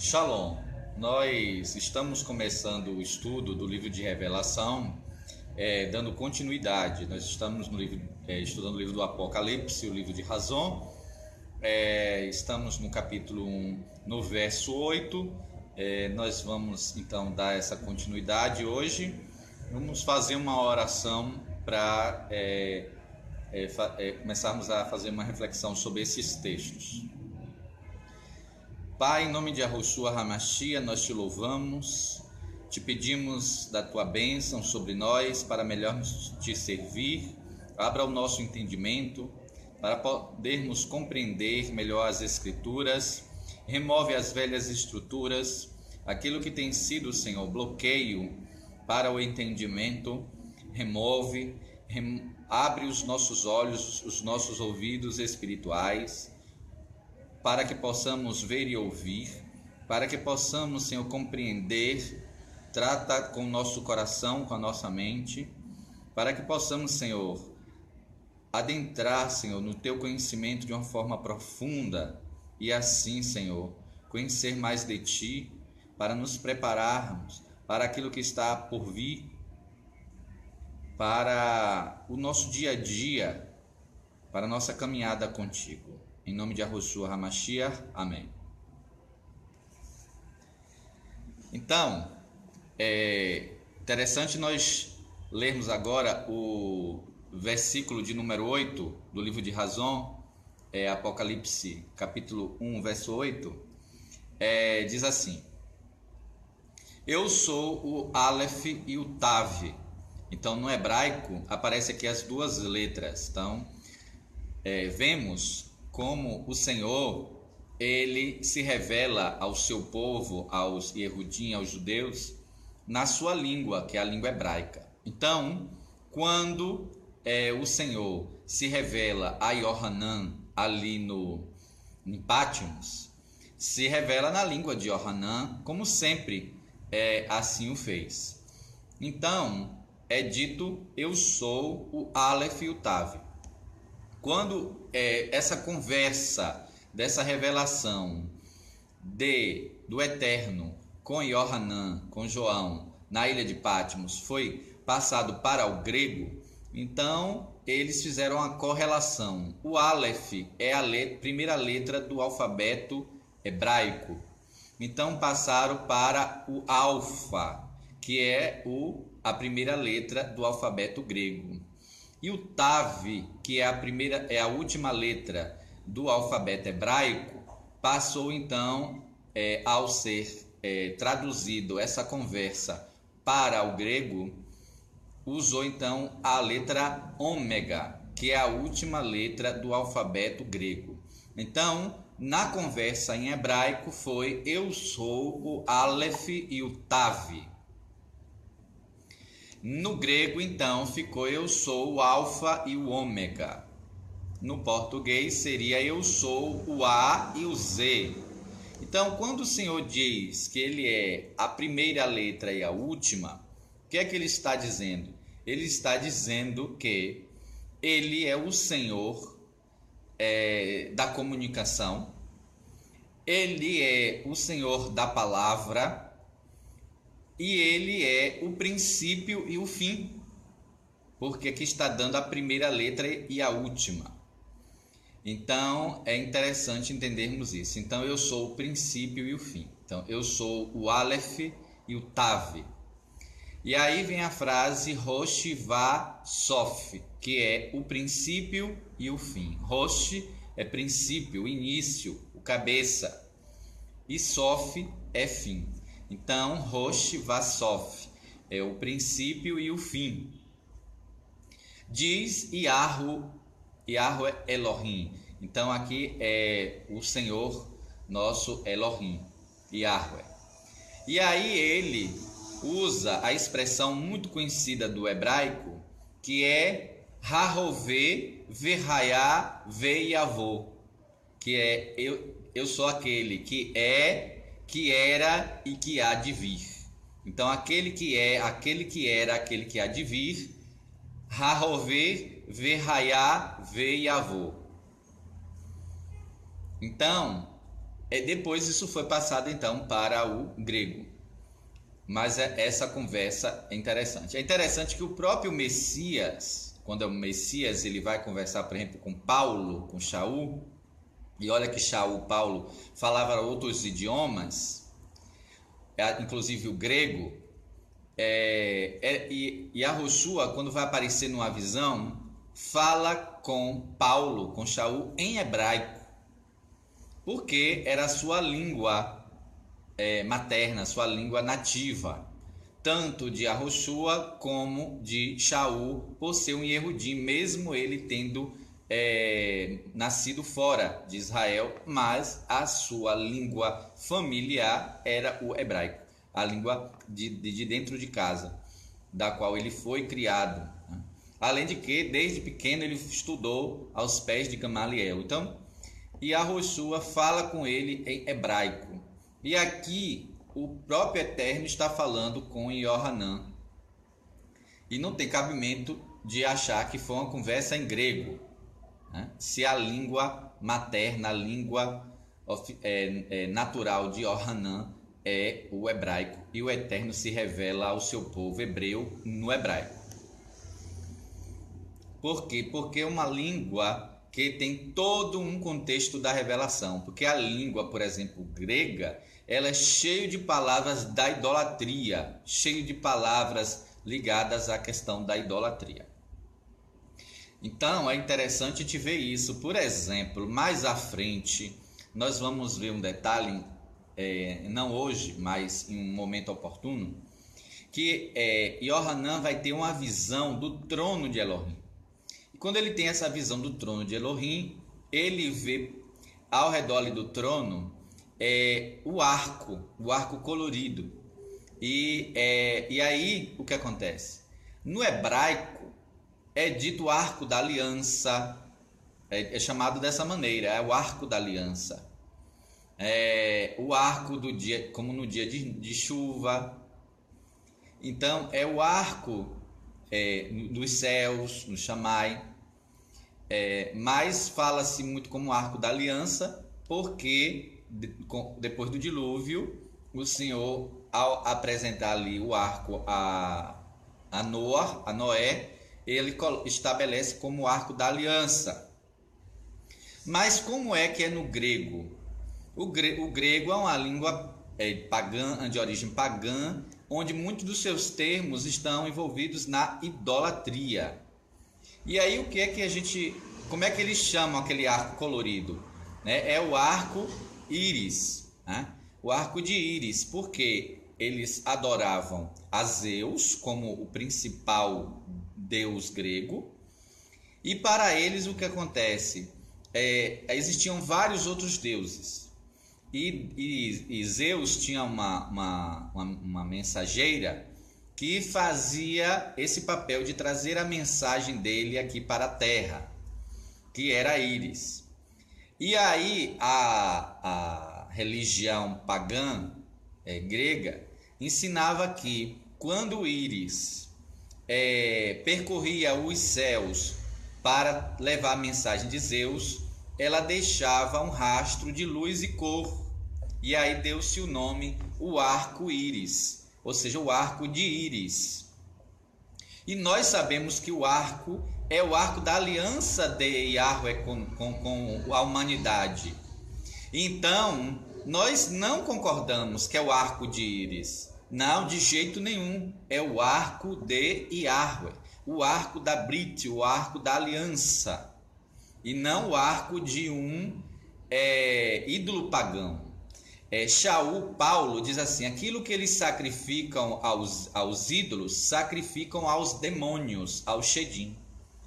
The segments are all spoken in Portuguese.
Shalom, nós estamos começando o estudo do livro de Revelação, dando continuidade. Nós estamos estudando o livro do Apocalipse, o livro de Razão. Estamos no capítulo 1, no verso 8. Nós vamos então dar essa continuidade hoje. Vamos fazer uma oração para começarmos a fazer uma reflexão sobre esses textos. Pai, em nome de Yahushua HaMashiach, nós te louvamos, te pedimos da tua bênção sobre nós para melhor te servir. Abra o nosso entendimento para podermos compreender melhor as Escrituras. Remove as velhas estruturas, aquilo que tem sido, Senhor, bloqueio para o entendimento. Remove, abre os nossos olhos, os nossos ouvidos espirituais, para que possamos ver e ouvir, para que possamos, Senhor, compreender. Trata com o nosso coração, com a nossa mente, para que possamos, Senhor, adentrar, Senhor, no teu conhecimento de uma forma profunda e assim, Senhor, conhecer mais de ti, para nos prepararmos para aquilo que está por vir, para o nosso dia a dia, para a nossa caminhada contigo. Em nome de Yahushua HaMashiach, amém. Então, é interessante nós lermos agora o versículo de número 8 do livro de Razão, Apocalipse, capítulo 1, verso 8, diz assim: Eu sou o Aleph e o Tav. Então, no hebraico, aparece aqui as duas letras. Então, vemos como o Senhor, ele se revela ao seu povo, aos Yehudim, aos judeus, na sua língua, que é a língua hebraica. Então, quando o Senhor se revela a Yohanan, ali em Patmos, se revela na língua de Yohanan, como sempre assim o fez. Então, é dito, eu sou o Aleph e o Tav. Quando essa conversa, dessa revelação do Eterno com Yohanan, com João, na ilha de Patmos, foi passado para o grego, então eles fizeram a correlação. O Aleph é a primeira letra do alfabeto hebraico. Então passaram para o Alfa, que é a primeira letra do alfabeto grego. E o Tav, que é a última letra do alfabeto hebraico, passou então, ao ser traduzido essa conversa para o grego, usou então a letra ômega, que é a última letra do alfabeto grego. Então, na conversa em hebraico foi eu sou o Aleph e o Tav. No grego, então, ficou eu sou o alfa e o ômega. No português seria eu sou o A e o Z. Então, quando o Senhor diz que ele é a primeira letra e a última, o que é que ele está dizendo? Ele está dizendo que ele é o Senhor da comunicação, ele é o Senhor da palavra, e ele é o princípio e o fim, porque aqui está dando a primeira letra e a última. Então, é interessante entendermos isso. Então, eu sou o princípio e o fim. Então, eu sou o Aleph e o Tav. E aí vem a frase Rosh Va Sof, que é o princípio e o fim. Rosh é princípio, o início, o cabeça. E Sof é fim. Então, Rosh Va Sof é o princípio e o fim. Diz Yahu é Elohim. Então, aqui é o Senhor nosso Elohim, Yahweh. E aí ele usa a expressão muito conhecida do hebraico, que é Hahové Verhayá Veyavô, que é eu sou aquele que é, que era e que há de vir. Então, aquele que é, aquele que era, aquele que há de vir, Hahové Verhayá Veyavô. Então, Depois isso foi passado então para o grego. Mas essa conversa é interessante. É interessante que o próprio Messias, quando é o Messias, ele vai conversar, por exemplo, com Paulo, com Shaul, e olha que Shaul, Paulo, falava outros idiomas, inclusive o grego, e Yahushua, quando vai aparecer numa visão, fala com Paulo, com Shaul, em hebraico, porque era a sua língua materna, sua língua nativa, tanto de Yahushua como de Shaul, por ser um Yehudim, mesmo ele tendo nascido fora de Israel, mas a sua língua familiar era o hebraico, a língua de dentro de casa, da qual ele foi criado, né? Além de que, desde pequeno, ele estudou aos pés de Gamaliel. Então, Yahushua fala com ele em hebraico. E aqui, o próprio Eterno está falando com Yohanan. E não tem cabimento de achar que foi uma conversa em grego, né? Se a língua materna, a língua natural de Yohanan é o hebraico, e o Eterno se revela ao seu povo hebreu no hebraico. Por quê? Porque é uma língua que tem todo um contexto da revelação. Porque a língua, por exemplo, grega, ela é cheia de palavras da idolatria, cheia de palavras ligadas à questão da idolatria. Então, é interessante te ver isso. Por exemplo, mais à frente, nós vamos ver um detalhe, não hoje, mas em um momento oportuno, que Yohanan vai ter uma visão do trono de Elohim. E quando ele tem essa visão do trono de Elohim, ele vê ao redor do trono o arco colorido. E aí o que acontece? No hebraico é dito arco da aliança, é chamado dessa maneira, é o arco da aliança. O arco do dia, como no dia de chuva. Então é o arco dos céus, no Shammai, mas fala-se muito como arco da aliança, porque depois do dilúvio, o Senhor, ao apresentar ali o arco a Noé, ele estabelece como arco da aliança. Mas como é que é no grego? O grego é uma língua pagã, de origem pagã, onde muitos dos seus termos estão envolvidos na idolatria. E aí como é que eles chamam aquele arco colorido? É o arco íris, né? O arco de íris, porque eles adoravam a Zeus como o principal deus grego, e para eles o que acontece? Existiam vários outros deuses. E Zeus tinha uma mensageira que fazia esse papel de trazer a mensagem dele aqui para a terra, que era Íris. E aí a religião pagã grega ensinava que quando Íris percorria os céus para levar a mensagem de Zeus, ela deixava um rastro de luz e cor, e aí deu-se o nome o arco-íris, ou seja, o arco de íris. E nós sabemos que o arco é o arco da aliança de Yahweh com a humanidade. Então, nós não concordamos que é o arco de íris. Não, de jeito nenhum. É o arco de Yahweh, o arco da Brit, o arco da aliança. E não o arco de um ídolo pagão. Shaul, Paulo, diz assim: aquilo que eles sacrificam aos ídolos, sacrificam aos demônios, ao Shedim.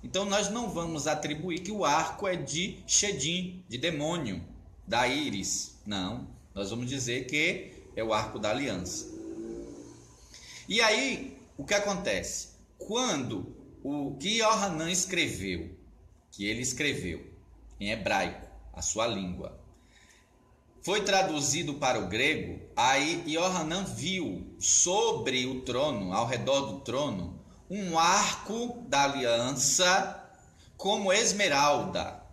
Então nós não vamos atribuir que o arco é de Shedim, de demônio, da íris. Não, nós vamos dizer que é o arco da aliança. E aí, o que acontece? Quando o que Yohanan escreveu, que ele escreveu em hebraico, a sua língua, foi traduzido para o grego, aí Yohanan viu sobre o trono, ao redor do trono, um arco da aliança como esmeralda.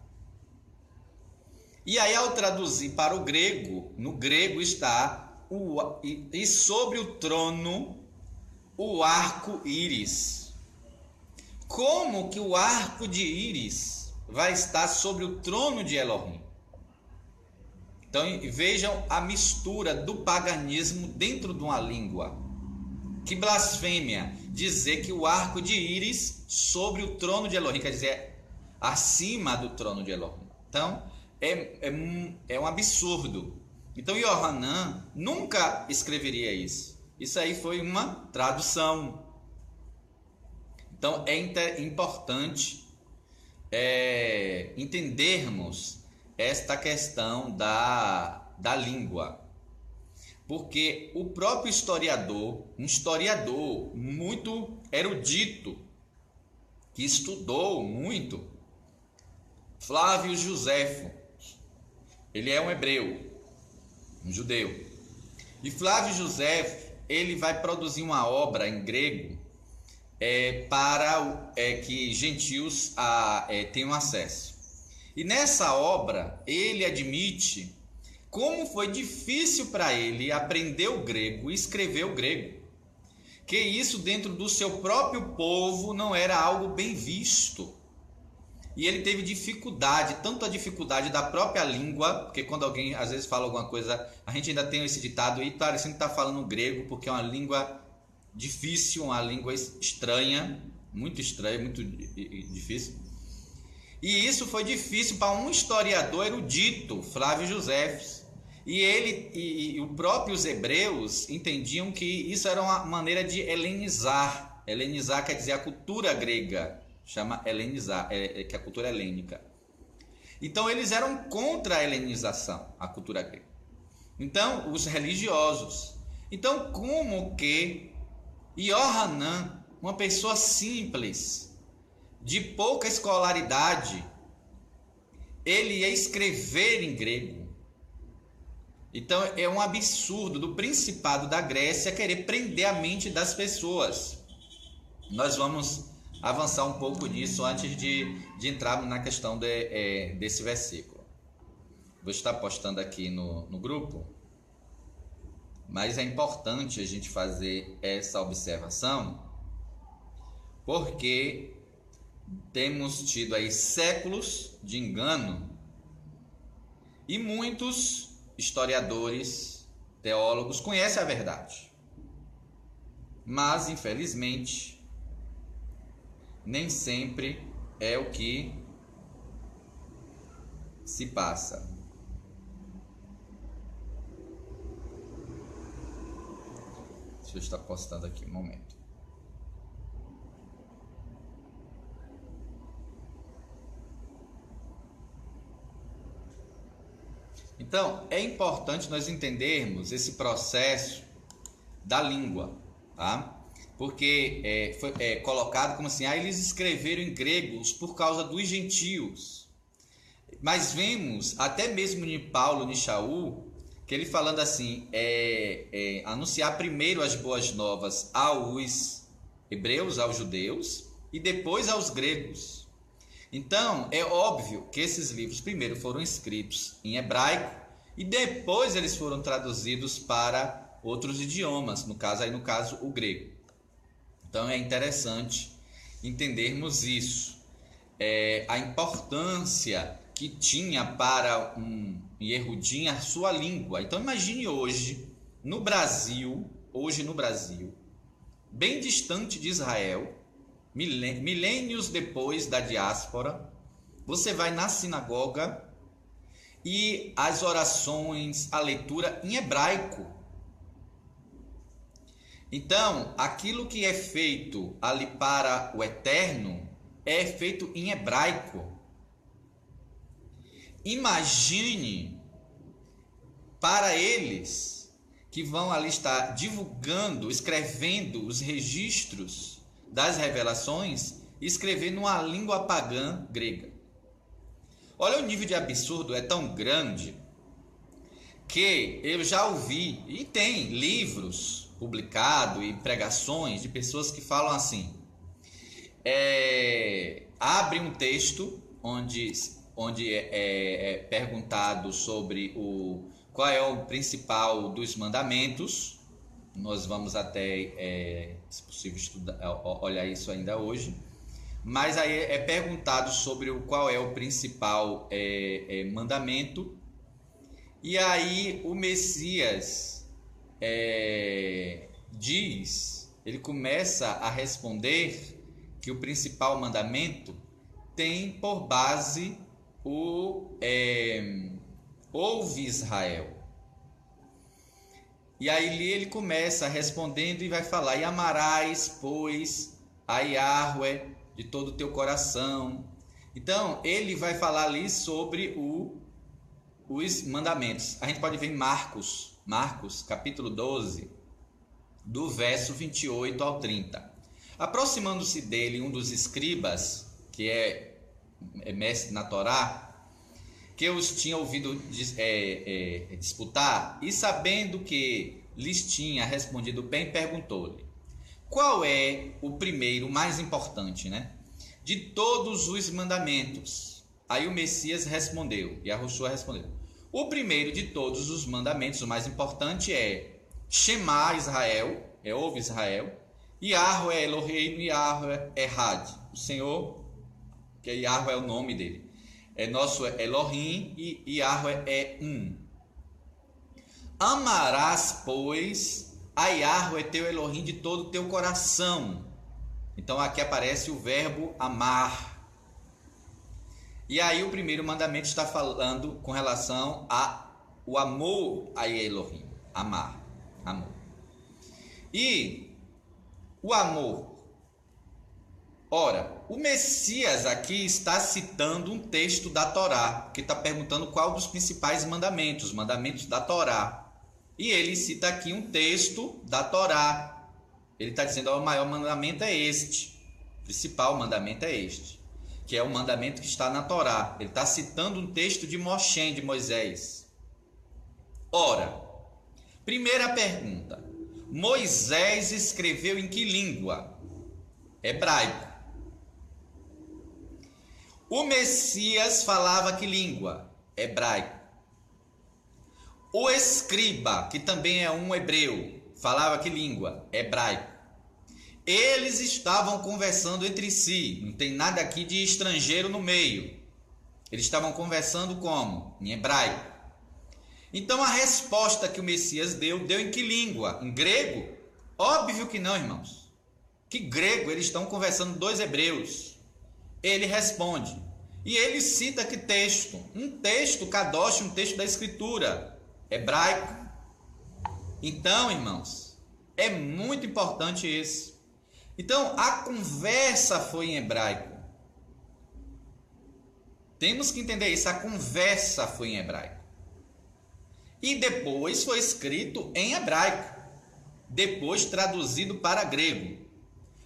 E aí, ao traduzir para o grego, no grego está e sobre o trono o arco-íris. Como que o arco de íris vai estar sobre o trono de Elohim? Então vejam a mistura do paganismo dentro de uma língua. Que blasfêmia dizer que o arco de íris sobre o trono de Elohim, quer dizer, acima do trono de Elohim. Então é um absurdo. Então Yohanan nunca escreveria isso. Isso aí foi uma tradução. Então é importante entendermos esta questão da língua. Porque o próprio historiador, um historiador muito erudito, que estudou muito, Flávio Joséfo, ele é um hebreu, um judeu. E Flávio Joséfo, ele vai produzir uma obra em grego para que gentios tenham acesso. E nessa obra, ele admite como foi difícil para ele aprender o grego e escrever o grego. Que isso dentro do seu próprio povo não era algo bem visto. E ele teve dificuldade, tanto a dificuldade da própria língua, porque quando alguém às vezes fala alguma coisa, a gente ainda tem esse ditado aí, parecendo que está falando grego, porque é uma língua difícil, uma língua estranha, muito difícil. E isso foi difícil para um historiador erudito, Flávio Joséfo. E ele e os próprios hebreus entendiam que isso era uma maneira de helenizar. Helenizar quer dizer a cultura grega, chama helenizar, que é a cultura helênica. Então eles eram contra a helenização, a cultura grega. Então, os religiosos. Então, como que Yohanan, uma pessoa simples, de pouca escolaridade, ele ia escrever em grego? Então é um absurdo do Principado da Grécia querer prender a mente das pessoas. Nós vamos avançar um pouco nisso antes de entrarmos na questão desse versículo. Vou estar postando aqui no grupo, mas é importante a gente fazer essa observação, porque temos tido aí séculos de engano e muitos historiadores, teólogos conhecem a verdade, mas infelizmente nem sempre é o que se passa. Deixa eu estar postando aqui um momento. Então, é importante nós entendermos esse processo da língua, tá? Porque foi colocado como assim, eles escreveram em gregos por causa dos gentios. Mas vemos, até mesmo em Paulo, em Shaul, que ele falando assim, anunciar primeiro as boas novas aos hebreus, aos judeus, e depois aos gregos. Então, é óbvio que esses livros primeiro foram escritos em hebraico e depois eles foram traduzidos para outros idiomas, no caso o grego. Então, é interessante entendermos isso. A importância que tinha para um erudito a sua língua. Então, imagine hoje no Brasil, bem distante de Israel, milênios depois da diáspora, você vai na sinagoga e as orações, a leitura em hebraico. Então, aquilo que é feito ali para o eterno é feito em hebraico. Imagine para eles que vão ali estar divulgando, escrevendo os registros das revelações, escrever numa língua pagã grega. Olha, o nível de absurdo é tão grande que eu já ouvi, e tem livros publicados e pregações de pessoas que falam assim, abre um texto onde onde é perguntado sobre qual é o principal dos mandamentos. Nós vamos até, se possível, olhar isso ainda hoje. Mas aí é perguntado sobre qual é o principal mandamento. E aí o Messias ele começa a responder que o principal mandamento tem por base ouve Israel. E aí ele começa respondendo e vai falar: e amarás, pois, a Yahweh de todo o teu coração. Então ele vai falar ali sobre os mandamentos. A gente pode ver em Marcos capítulo 12, do verso 28 ao 30. Aproximando-se dele um dos escribas, que é mestre na Torá, que os tinha ouvido disputar, e sabendo que lhes tinha respondido bem, perguntou-lhe: qual é o primeiro, mais importante, de todos os mandamentos? Aí o Messias respondeu, e Yahushua respondeu: o primeiro de todos os mandamentos, o mais importante é Shema Israel, ouve Israel, Yahweh é Elohim, Yahweh é Had, o Senhor, que Yahweh é o nome dele, nosso Elohim, e Yahweh é um. Amarás, pois, a Yahweh teu Elohim de todo o teu coração. Então aqui aparece o verbo amar. E aí o primeiro mandamento está falando com relação ao amor a Elohim. Amar. E o amor. Ora, o Messias aqui está citando um texto da Torá, que está perguntando qual dos principais mandamentos, os mandamentos da Torá. E ele cita aqui um texto da Torá. Ele está dizendo: o maior mandamento é este, o principal mandamento é este, que é o mandamento que está na Torá. Ele está citando um texto de Moshe, de Moisés. Ora, primeira pergunta: Moisés escreveu em que língua? Hebraico. O Messias falava que língua? Hebraico. O escriba, que também é um hebreu, falava que língua? Hebraico. Eles estavam conversando entre si, não tem nada aqui de estrangeiro no meio. Eles estavam conversando como? Em hebraico. Então a resposta que o Messias deu em que língua? Em grego? Óbvio que não, irmãos. Que grego? Eles estão conversando dois hebreus. Ele responde. E ele cita que texto? Um texto kadosh, um texto da escritura. Hebraico. Então, irmãos, é muito importante isso. Então, a conversa foi em hebraico. Temos que entender isso. A conversa foi em hebraico. E depois foi escrito em hebraico. Depois traduzido para grego.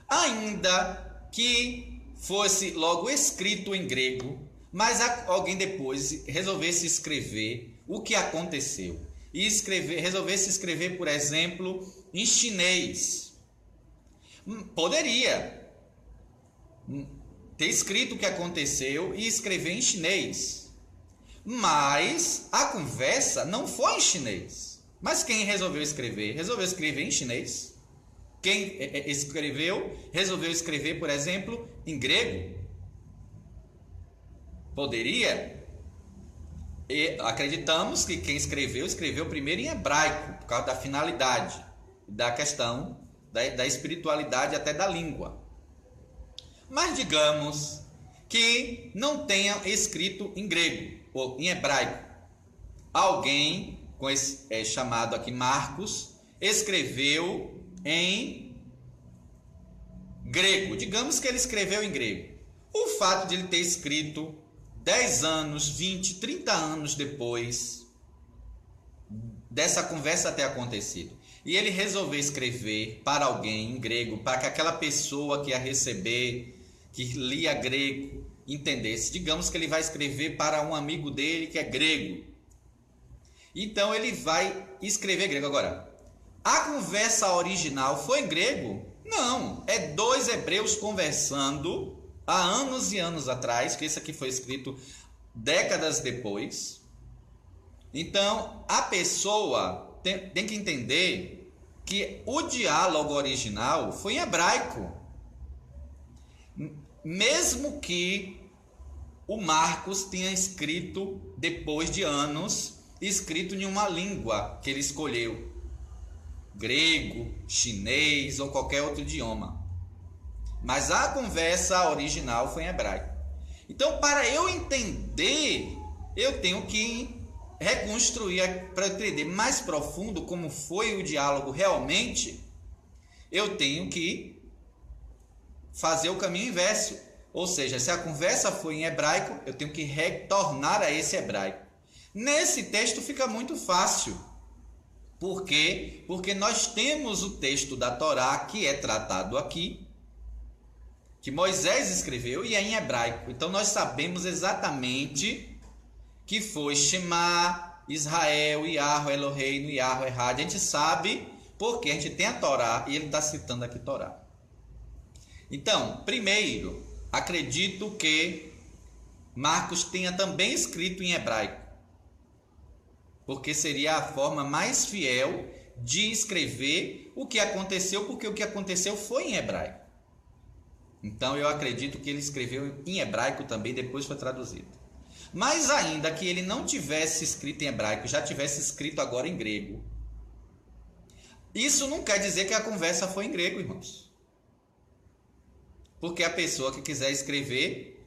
Ainda que fosse logo escrito em grego, mas alguém depois resolvesse escrever o que aconteceu. E resolvesse escrever, por exemplo, em chinês. Poderia ter escrito o que aconteceu e escrever em chinês. Mas a conversa não foi em chinês. Mas quem resolveu escrever? Resolveu escrever em chinês. Quem resolveu escrever, por exemplo, em grego? Poderia. E acreditamos que quem escreveu primeiro em hebraico, por causa da finalidade, da questão da espiritualidade, até da língua. Mas digamos que não tenha escrito em grego ou em hebraico. Alguém, chamado aqui Marcos, escreveu em grego. Digamos que ele escreveu em grego. O fato de ele ter escrito 10 anos, 20, 30 anos depois dessa conversa ter acontecido, e ele resolveu escrever para alguém em grego, para que aquela pessoa que ia receber, que lia grego, entendesse. Digamos que ele vai escrever para um amigo dele que é grego. Então ele vai escrever grego. Agora, a conversa original foi em grego? Não, é dois hebreus conversando há anos e anos atrás, que isso aqui foi escrito décadas depois. Então, a pessoa tem que entender que o diálogo original foi em hebraico. Mesmo que o Marcos tenha escrito, depois de anos, escrito em uma língua que ele escolheu, grego, chinês ou qualquer outro idioma. Mas a conversa original foi em hebraico. Então, para eu entender, eu tenho que reconstruir, para entender mais profundo como foi o diálogo realmente, eu tenho que fazer o caminho inverso. Ou seja, se a conversa foi em hebraico, eu tenho que retornar a esse hebraico. Nesse texto fica muito fácil. Por quê? Porque nós temos o texto da Torá, que é tratado aqui, que Moisés escreveu, e é em hebraico. Então nós sabemos exatamente que foi Shema, Israel, Yahweh Eloheinu, Yahweh Echad. A gente sabe porque a gente tem a Torá e ele está citando aqui Torá. Então, primeiro, acredito que Marcos tenha também escrito em hebraico, porque seria a forma mais fiel de escrever o que aconteceu, porque o que aconteceu foi em hebraico. Então eu acredito que ele escreveu em hebraico também, depois foi traduzido. Mas ainda que ele não tivesse escrito em hebraico, já tivesse escrito agora em grego, isso não quer dizer que a conversa foi em grego, irmãos. Porque a pessoa que quiser escrever,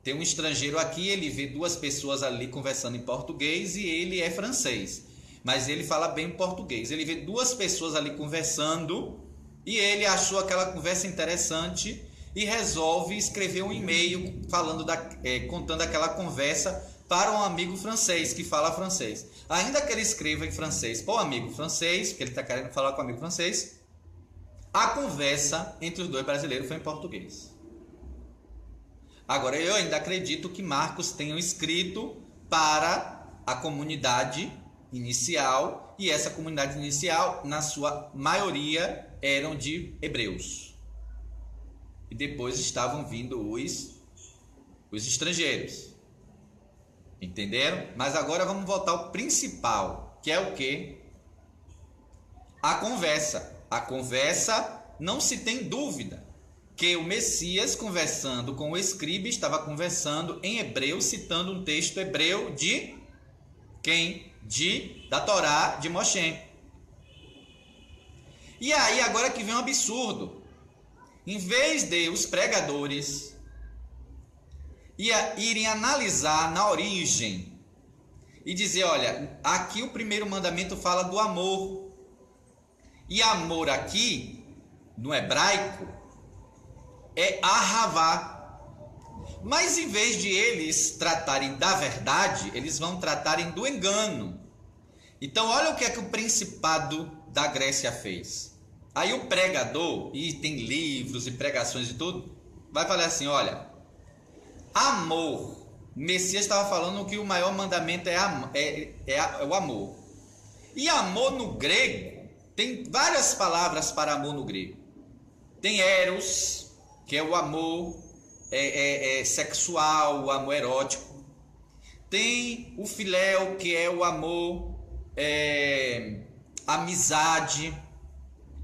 tem um estrangeiro aqui, ele vê duas pessoas ali conversando em português e ele é francês, mas ele fala bem português. Ele vê duas pessoas ali conversando e ele achou aquela conversa interessante e resolve escrever um e-mail contando aquela conversa para um amigo francês que fala francês. Ainda que ele escreva em francês para o amigo francês, porque ele está querendo falar com o amigo francês, a conversa entre os dois brasileiros foi em português. Agora, eu ainda acredito que Marcos tenha escrito para a comunidade inicial, e essa comunidade inicial, na sua maioria, eram de hebreus. E depois estavam vindo os estrangeiros. Entenderam? Mas agora vamos voltar ao principal, que é o quê? A conversa. A conversa, não se tem dúvida que o Messias, conversando com o escriba, estava conversando em hebreu, citando um texto hebreu de quem? Da Torá de Moshe. E aí, agora que vem um absurdo. Em vez de os pregadores irem analisar na origem e dizer, olha, aqui o primeiro mandamento fala do amor. E amor aqui, no hebraico, é ahavá. Mas em vez de eles tratarem da verdade, eles vão tratarem do engano. Então olha o que é que o principado da Grécia fez. Aí o pregador, e tem livros e pregações e tudo, vai falar assim, olha, amor. O Messias estava falando que o maior mandamento é o amor. E amor no grego, tem várias palavras para amor no grego. Tem eros, que é o amor sexual, o amor erótico. Tem o filéu, que é o amor amizade.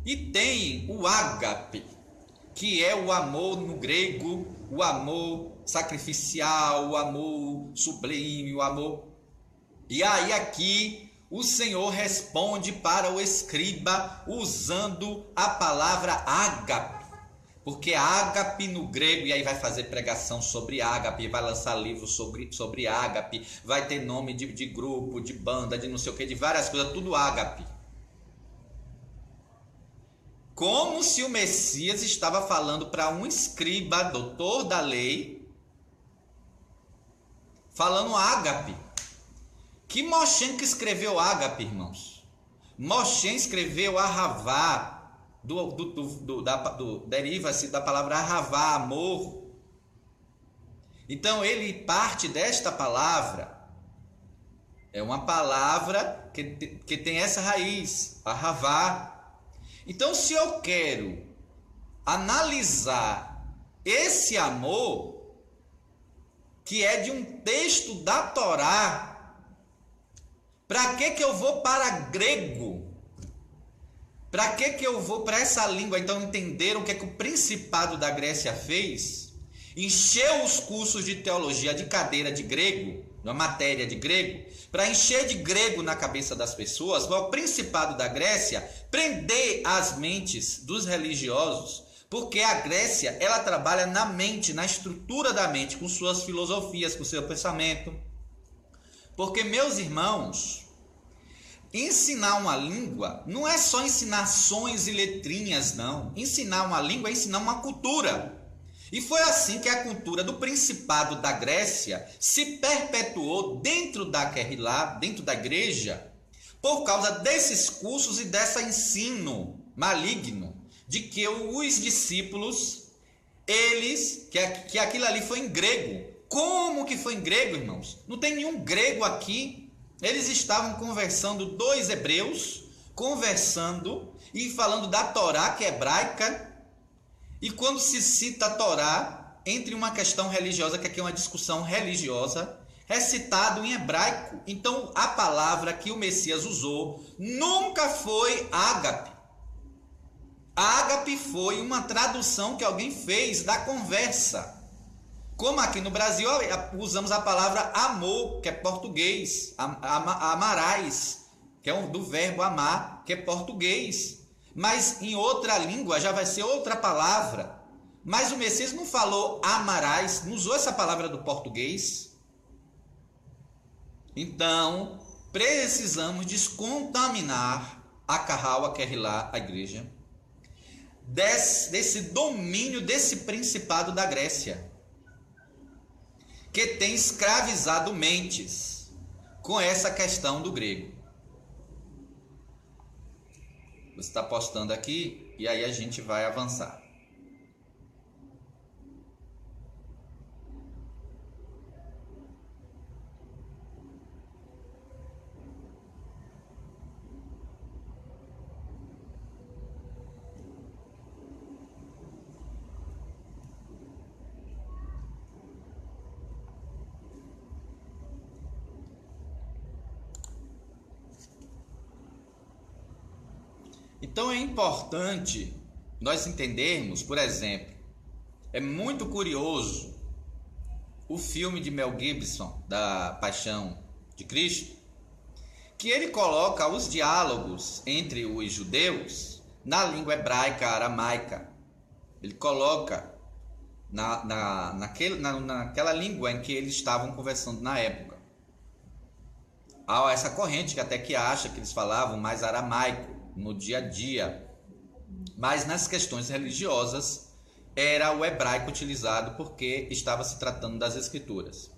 E tem o ágape, que é o amor no grego, o amor sacrificial, o amor sublime, o amor. E aí aqui o Senhor responde para o escriba usando a palavra ágape. Porque ágape no grego, e aí vai fazer pregação sobre ágape, vai lançar livros sobre ágape, vai ter nome de grupo, de banda, de não sei o que, de várias coisas, tudo ágape. Como se o Messias estava falando para um escriba, doutor da lei, falando ágape. Que Moshe que escreveu ágape, irmãos? Moshe escreveu ahavá, deriva-se da palavra ahavá, amor. Então ele parte desta palavra, é uma palavra que tem essa raiz, ahavá. Então se eu quero analisar esse amor, que é de um texto da Torá, para que eu vou para grego? Para que eu vou para essa língua? Então entenderam o que é que o Principado da Grécia fez? Encheu os cursos de teologia de cadeira de grego, uma matéria de grego, para encher de grego na cabeça das pessoas, para o Principado da Grécia prender as mentes dos religiosos, porque a Grécia, ela trabalha na mente, na estrutura da mente, com suas filosofias, com seu pensamento. Porque, meus irmãos, ensinar uma língua não é só ensinar sons e letrinhas, não. Ensinar uma língua é ensinar uma cultura. E foi assim que a cultura do Principado da Grécia se perpetuou dentro da Querrilá, dentro da igreja, por causa desses cursos e desse ensino maligno de que os discípulos, que aquilo ali foi em grego. Como que foi em grego, irmãos? Não tem nenhum grego aqui. Eles estavam conversando, dois hebreus, conversando e falando da Torá, que é hebraica. E quando se cita a Torá, entre uma questão religiosa, que aqui é uma discussão religiosa, é citado em hebraico. Então, a palavra que o Messias usou nunca foi ágape. Ágape foi uma tradução que alguém fez da conversa. Como aqui no Brasil usamos a palavra amor, que é português, amarás, que é do verbo amar, que é português. Mas em outra língua já vai ser outra palavra. Mas o Messias não falou amarás, não usou essa palavra do português. Então, precisamos descontaminar a Carral, a Querrilá, a igreja, desse domínio desse Principado da Grécia, que tem escravizado mentes com essa questão do grego. Você está postando aqui e aí a gente vai avançar. Então é importante nós entendermos, por exemplo, é muito curioso o filme de Mel Gibson, da Paixão de Cristo, que ele coloca os diálogos entre os judeus na língua hebraica, aramaica. Ele coloca naquela língua em que eles estavam conversando na época. Há essa corrente que até que acha que eles falavam mais aramaico no dia a dia, mas nas questões religiosas era o hebraico utilizado porque estava se tratando das escrituras.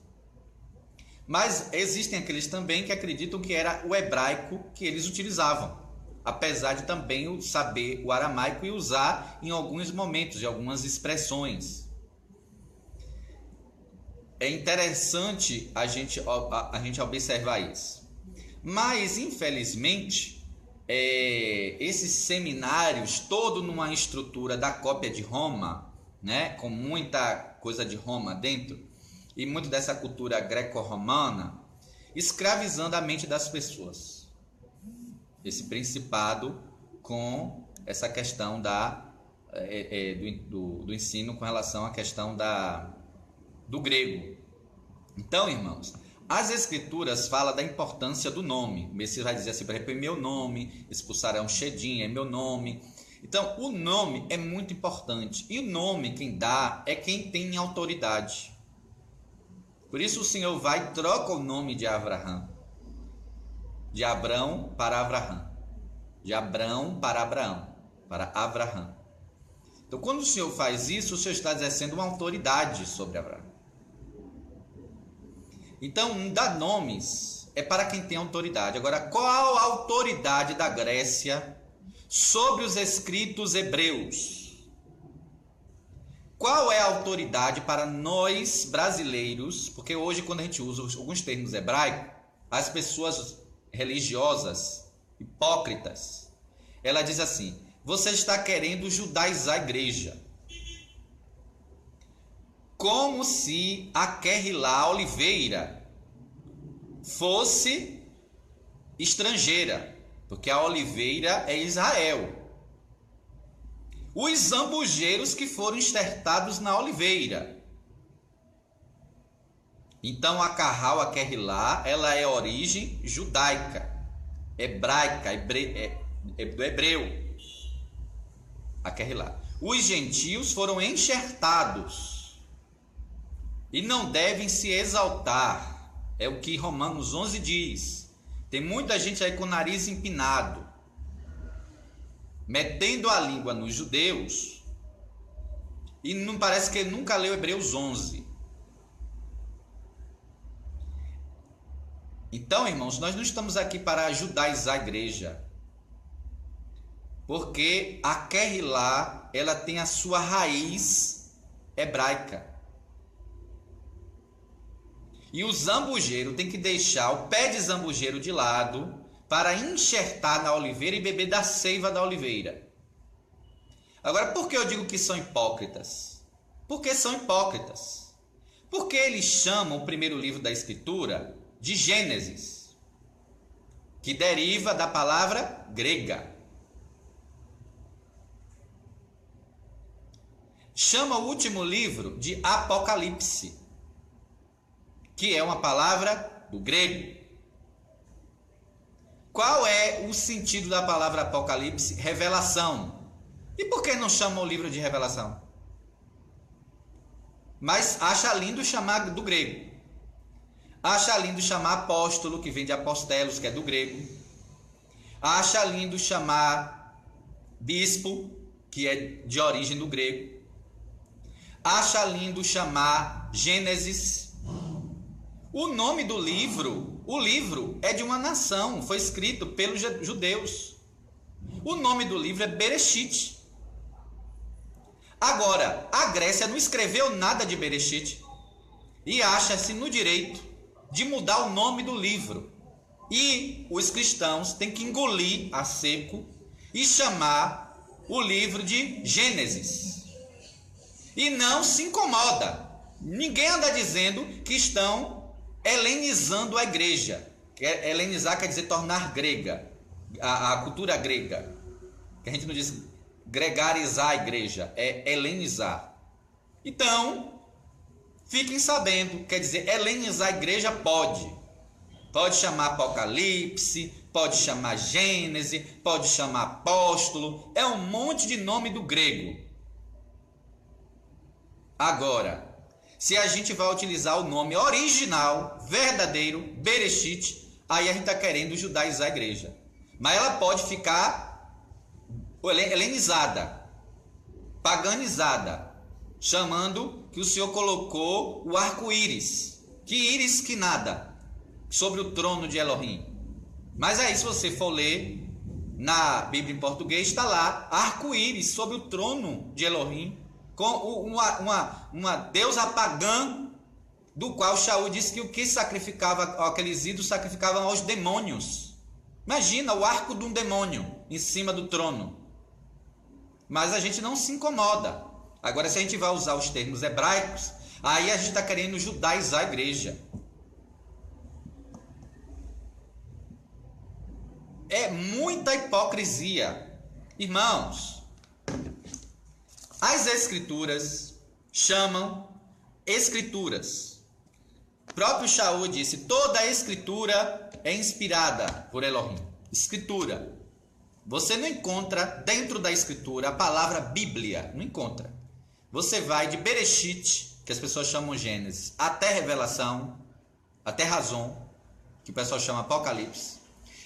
Mas existem aqueles também que acreditam que era o hebraico que eles utilizavam, apesar de também saber o aramaico e usar em alguns momentos, em algumas expressões. É interessante a gente observar isso. Mas, infelizmente, esses seminários, todo numa estrutura da cópia de Roma, né, com muita coisa de Roma dentro, e muito dessa cultura greco-romana, escravizando a mente das pessoas. Esse principado com essa questão do ensino com relação à questão do grego. Então, irmãos, as escrituras falam da importância do nome. O Messias vai dizer assim, por exemplo, é meu nome, expulsarão Shedim, é meu nome. Então, o nome é muito importante. E o nome, quem dá, é quem tem autoridade. Por isso o Senhor vai e troca o nome de Abraão. De Abrão para Abraão. De Abrão para Abraão. Para Abraão. Então, quando o Senhor faz isso, o Senhor está exercendo uma autoridade sobre Abraão. Então, dar nomes é para quem tem autoridade. Agora, qual a autoridade da Grécia sobre os escritos hebreus? Qual é a autoridade para nós brasileiros? Porque hoje, quando a gente usa alguns termos hebraicos, as pessoas religiosas, hipócritas, ela diz assim: você está querendo judaizar a igreja. como se a Querrilá, a oliveira, fosse estrangeira, porque a oliveira é Israel. Os zambujeiros que foram enxertados na oliveira. Então a Carral, a Querrilá, ela é origem judaica, hebraica, do hebreu. A Querrilá. Os gentios foram enxertados e não devem se exaltar. É o que Romanos 11 diz. Tem muita gente aí com o nariz empinado, metendo a língua nos judeus, e não parece que ele nunca leu Hebreus 11. Então, irmãos, nós não estamos aqui para judaizar a igreja, porque a Querrilá, ela tem a sua raiz hebraica. E o zambujeiro tem que deixar o pé de zambujeiro de lado para enxertar na oliveira e beber da seiva da oliveira. Agora, por que eu digo que são hipócritas? Porque são hipócritas. Porque eles chamam o primeiro livro da Escritura de Gênesis, que deriva da palavra grega. Chama o último livro de Apocalipse, que é uma palavra do grego. Qual é o sentido da palavra Apocalipse? Revelação. E por que não chama o livro de Revelação? Mas acha lindo chamar do grego. Acha lindo chamar apóstolo, que vem de apostelos, que é do grego. Acha lindo chamar bispo, que é de origem do grego. Acha lindo chamar Gênesis. O nome do livro, o livro é de uma nação, foi escrito pelos judeus. O nome do livro é Bereshit. Agora, a Grécia não escreveu nada de Bereshit e acha-se no direito de mudar o nome do livro. E os cristãos têm que engolir a seco e chamar o livro de Gênesis. E não se incomoda. Ninguém anda dizendo que estão helenizando a igreja. Helenizar quer dizer tornar grega, a cultura grega. Que a gente não diz gregarizar a igreja, é helenizar. Então, fiquem sabendo, quer dizer, helenizar a igreja pode. Pode chamar Apocalipse, pode chamar Gênesis, pode chamar apóstolo, é um monte de nome do grego. Agora, se a gente vai utilizar o nome original, verdadeiro, Bereshit, aí a gente está querendo judaizar a igreja. Mas ela pode ficar helenizada, paganizada, chamando que o Senhor colocou o arco-íris. Que íris que nada, sobre o trono de Elohim. Mas aí, se você for ler na Bíblia em português, está lá, arco-íris sobre o trono de Elohim, com uma deusa pagã, do qual Shaul disse que o que sacrificava aqueles ídolos sacrificavam aos demônios. Imagina o arco de um demônio em cima do trono. Mas a gente não se incomoda. Agora, se a gente vai usar os termos hebraicos, aí a gente está querendo judaizar a igreja. É muita hipocrisia. Irmãos, as escrituras chamam escrituras. O próprio Shaul disse, toda a escritura é inspirada por Elohim. Escritura. Você não encontra dentro da escritura a palavra Bíblia. Não encontra. Você vai de Bereshit, que as pessoas chamam Gênesis, até Revelação, até Razon, que o pessoal chama Apocalipse.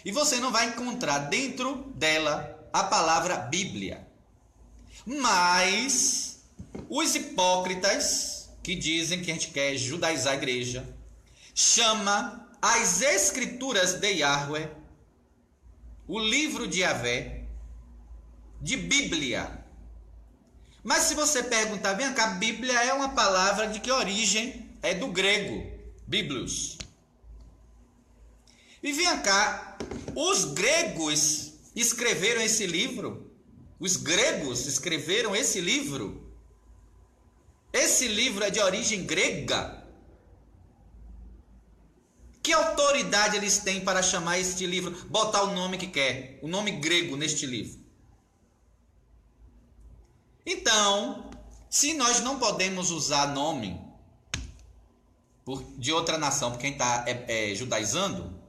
E você não vai encontrar dentro dela a palavra Bíblia. Mas os hipócritas que dizem que a gente quer judaizar a igreja, chama as escrituras de Yahweh, o livro de Yahvé, de Bíblia. Mas se você perguntar, vem cá, Bíblia é uma palavra de que origem? É do grego, Bíblios. E vem cá, os gregos escreveram esse livro? Os gregos escreveram esse livro? Esse livro é de origem grega. Que autoridade eles têm para chamar este livro, botar o nome que quer, o nome grego neste livro? Então, se nós não podemos usar nome de outra nação, por quem está judaizando,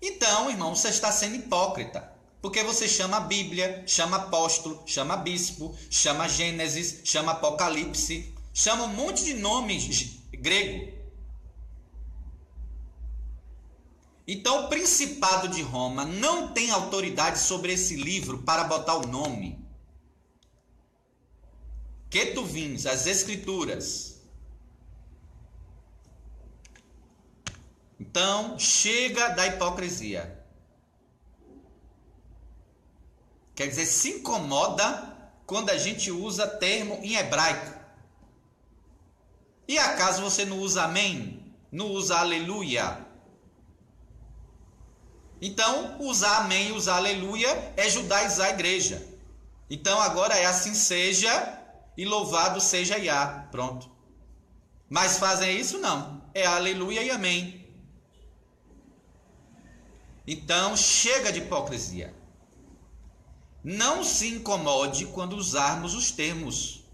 então, irmão, você está sendo hipócrita. Porque você chama a Bíblia, chama apóstolo, chama bispo, chama Gênesis, chama Apocalipse, chama um monte de nomes grego. Então, o Principado de Roma não tem autoridade sobre esse livro para botar o nome. Ketuvins, as Escrituras. Então, chega da hipocrisia. Quer dizer, se incomoda quando a gente usa termo em hebraico. E acaso você não usa amém? Não usa aleluia? Então, usar amém e usar aleluia é judaizar a igreja. Então, agora é assim seja e louvado seja Iá. Pronto. Mas fazem isso? Não. É aleluia e amém. Então, chega de hipocrisia. Não se incomode quando usarmos os termos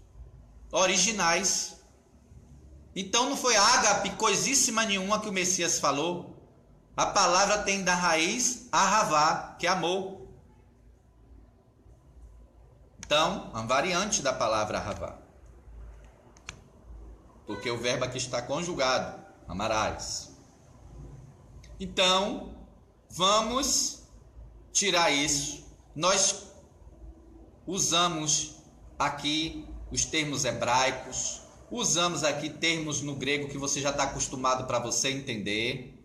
originais. Então não foi ágape, coisíssima nenhuma que o Messias falou. A palavra tem da raiz ahavá, que é amor. Então, uma variante da palavra ahavá. Porque o verbo aqui está conjugado, amarás. Então, vamos tirar isso. Nós usamos aqui os termos hebraicos, usamos aqui termos no grego que você já está acostumado para você entender,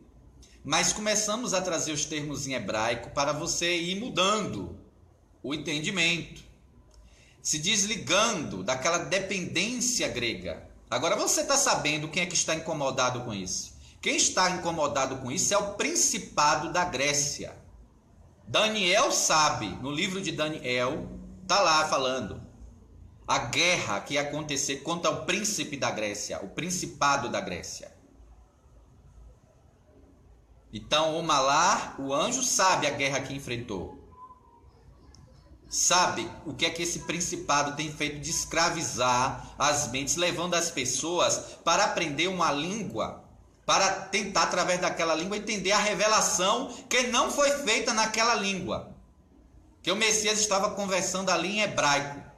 mas começamos a trazer os termos em hebraico para você ir mudando o entendimento, se desligando daquela dependência grega. Agora você está sabendo quem é que está incomodado com isso. Quem está incomodado com isso é o Principado da Grécia. Daniel sabe, no livro de Daniel, está lá falando a guerra que ia acontecer contra o príncipe da Grécia, o Principado da Grécia. Então o Malar, o anjo, sabe a guerra que enfrentou. Sabe o que é que esse principado tem feito de escravizar as mentes, levando as pessoas para aprender uma língua, para tentar através daquela língua entender a revelação que não foi feita naquela língua. Que o Messias estava conversando ali em hebraico.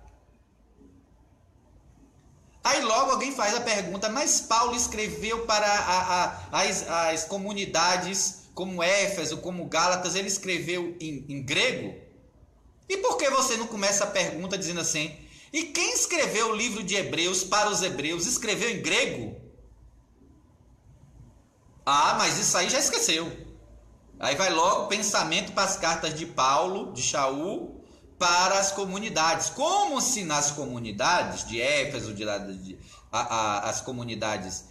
Aí logo alguém faz a pergunta, mas Paulo escreveu para as comunidades como Éfeso, como Gálatas, ele escreveu em grego? E por que você não começa a pergunta dizendo assim, e quem escreveu o livro de Hebreus para os hebreus, escreveu em grego? Ah, mas isso aí já esqueceu. Aí vai logo o pensamento para as cartas de Paulo, de Shaul, para as comunidades. Como se nas comunidades de Éfeso, as comunidades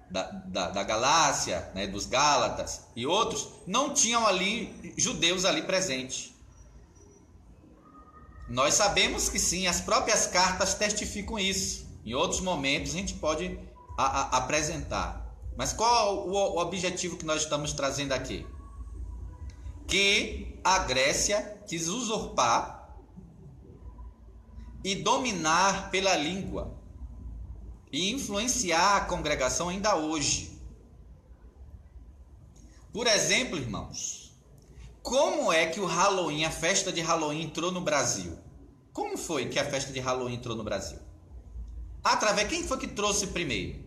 da Galácia, né, dos Gálatas e outros, não tinham ali judeus ali presentes. Nós sabemos que sim, as próprias cartas testificam isso. Em outros momentos a gente pode apresentar. Mas qual o objetivo que nós estamos trazendo aqui? Que a Grécia quis usurpar e dominar pela língua e influenciar a congregação ainda hoje. Por exemplo, irmãos, como é que o Halloween, a festa de Halloween entrou no Brasil? Como foi que a festa de Halloween entrou no Brasil? Através, quem foi que trouxe primeiro?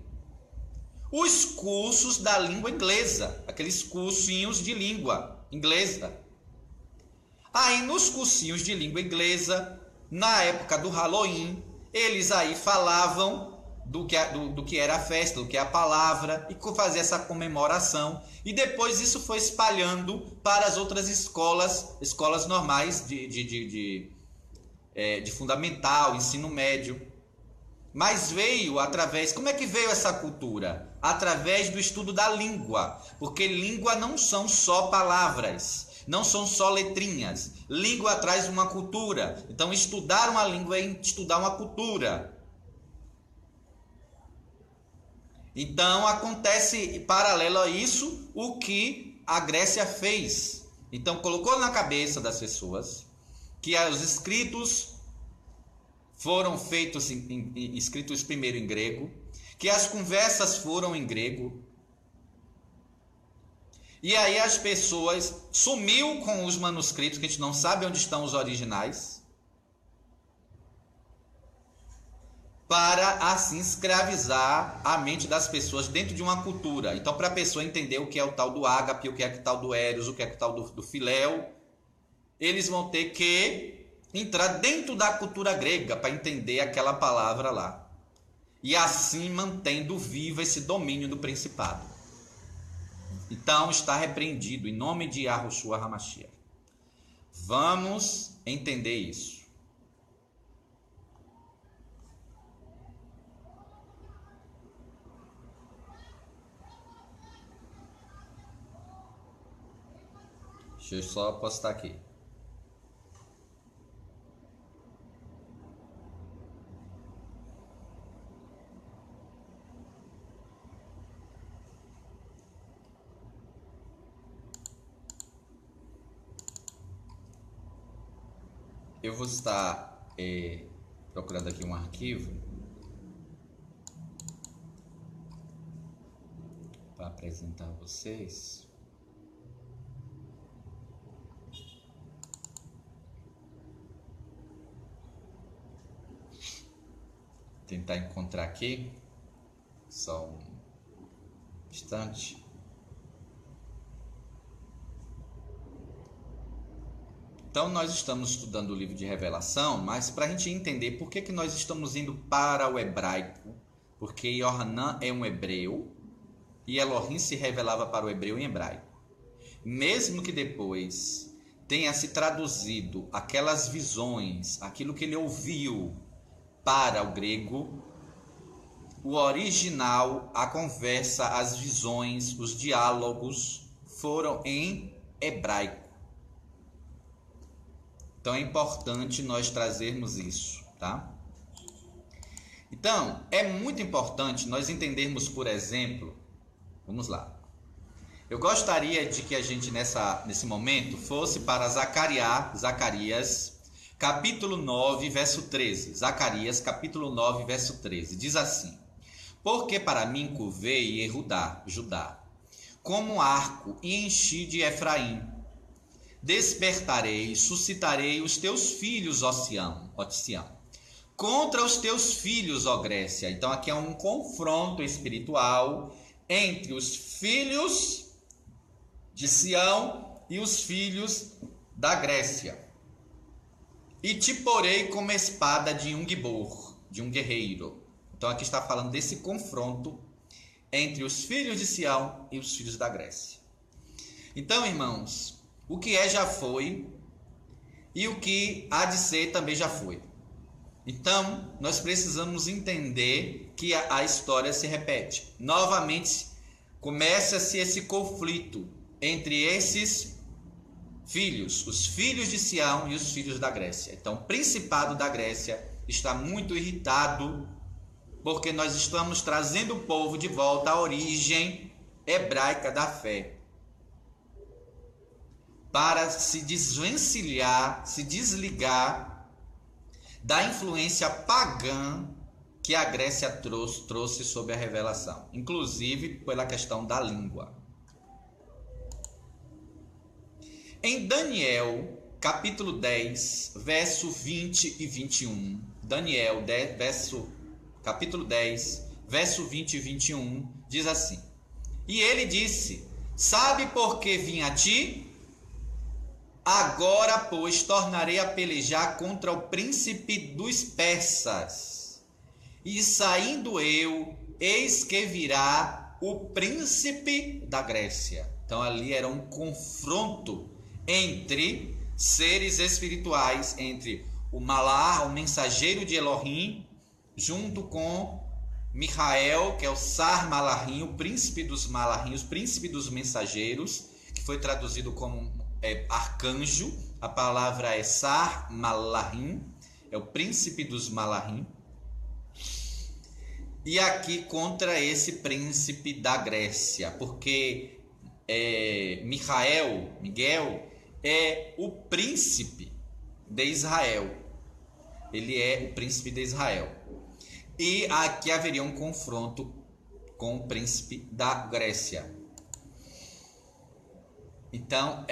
Os cursos da língua inglesa, aqueles cursinhos de língua inglesa. Aí nos cursinhos de língua inglesa, na época do Halloween, eles aí falavam do que era a festa, do que é a palavra, e fazia essa comemoração. E depois isso foi espalhando para as outras escolas normais de fundamental, ensino médio. Mas veio através... Como é que veio essa cultura? Através do estudo da língua. Porque língua não são só palavras. não são só letrinhas. Língua traz uma cultura. Então, estudar uma língua é estudar uma cultura. Então, acontece paralelo a isso o que a Grécia fez. Então, colocou na cabeça das pessoas que os escritos foram feitos, escritos primeiro em grego, que as conversas foram em grego. E aí as pessoas sumiu com os manuscritos, que a gente não sabe onde estão os originais, para assim escravizar a mente das pessoas dentro de uma cultura. Então, para a pessoa entender o que é o tal do ágape, o que é o tal do Eros, o que é o tal do filéu, eles vão ter que entrar dentro da cultura grega para entender aquela palavra lá. E assim mantendo vivo esse domínio do principado. Então está repreendido em nome de Yahushua HaMashiach. Vamos entender isso. Deixa eu só postar aqui. Eu vou estar procurando aqui um arquivo para apresentar a vocês. Tentar encontrar aqui, só um instante. Então nós estamos estudando o livro de Revelação, mas para a gente entender por que nós estamos indo para o hebraico, porque Yohanan é um hebreu e Elohim se revelava para o hebreu em hebraico. Mesmo que depois tenha se traduzido aquelas visões, aquilo que ele ouviu para o grego, o original, a conversa, as visões, os diálogos foram em hebraico. Então é importante nós trazermos isso, tá? Então, é muito importante nós entendermos, por exemplo, vamos lá. Eu gostaria de que a gente nesse momento fosse para Zacarias, capítulo 9, verso 13. Zacarias, capítulo 9, verso 13. Diz assim: Porque para mim curvei Judá, como arco, e enchi de Efraim. Despertarei, suscitarei os teus filhos, ó Sião, contra os teus filhos, ó Grécia. Então aqui é um confronto espiritual entre os filhos de Sião e os filhos da Grécia. E te porei como espada de um gibor, de um guerreiro. Então aqui está falando desse confronto entre os filhos de Sião e os filhos da Grécia. Então, irmãos, o que é já foi, e o que há de ser também já foi. Então, nós precisamos entender que a história se repete. Novamente, começa-se esse conflito entre esses filhos, os filhos de Sião e os filhos da Grécia. Então, o principado da Grécia está muito irritado, porque nós estamos trazendo o povo de volta à origem hebraica da fé, para se desvencilhar, se desligar da influência pagã que a Grécia trouxe sobre a revelação, inclusive pela questão da língua. Em Daniel, capítulo 10, verso 20 e 21, Daniel, capítulo 10, verso 20 e 21, diz assim: E ele disse: Sabe por que vim a ti? Agora, pois, tornarei a pelejar contra o príncipe dos persas. E saindo eu, eis que virá o príncipe da Grécia. Então ali era um confronto entre seres espirituais, entre o Malach, o mensageiro de Elohim, junto com Michael, que é o Sar Malachim, o príncipe dos Malachim, o príncipe dos mensageiros, que foi traduzido como arcanjo, a palavra é Sar Malahim, é o príncipe dos Malahim. E aqui contra esse príncipe da Grécia, porque Miguel, é o príncipe de Israel. Ele é o príncipe de Israel. E aqui haveria um confronto com o príncipe da Grécia. Então,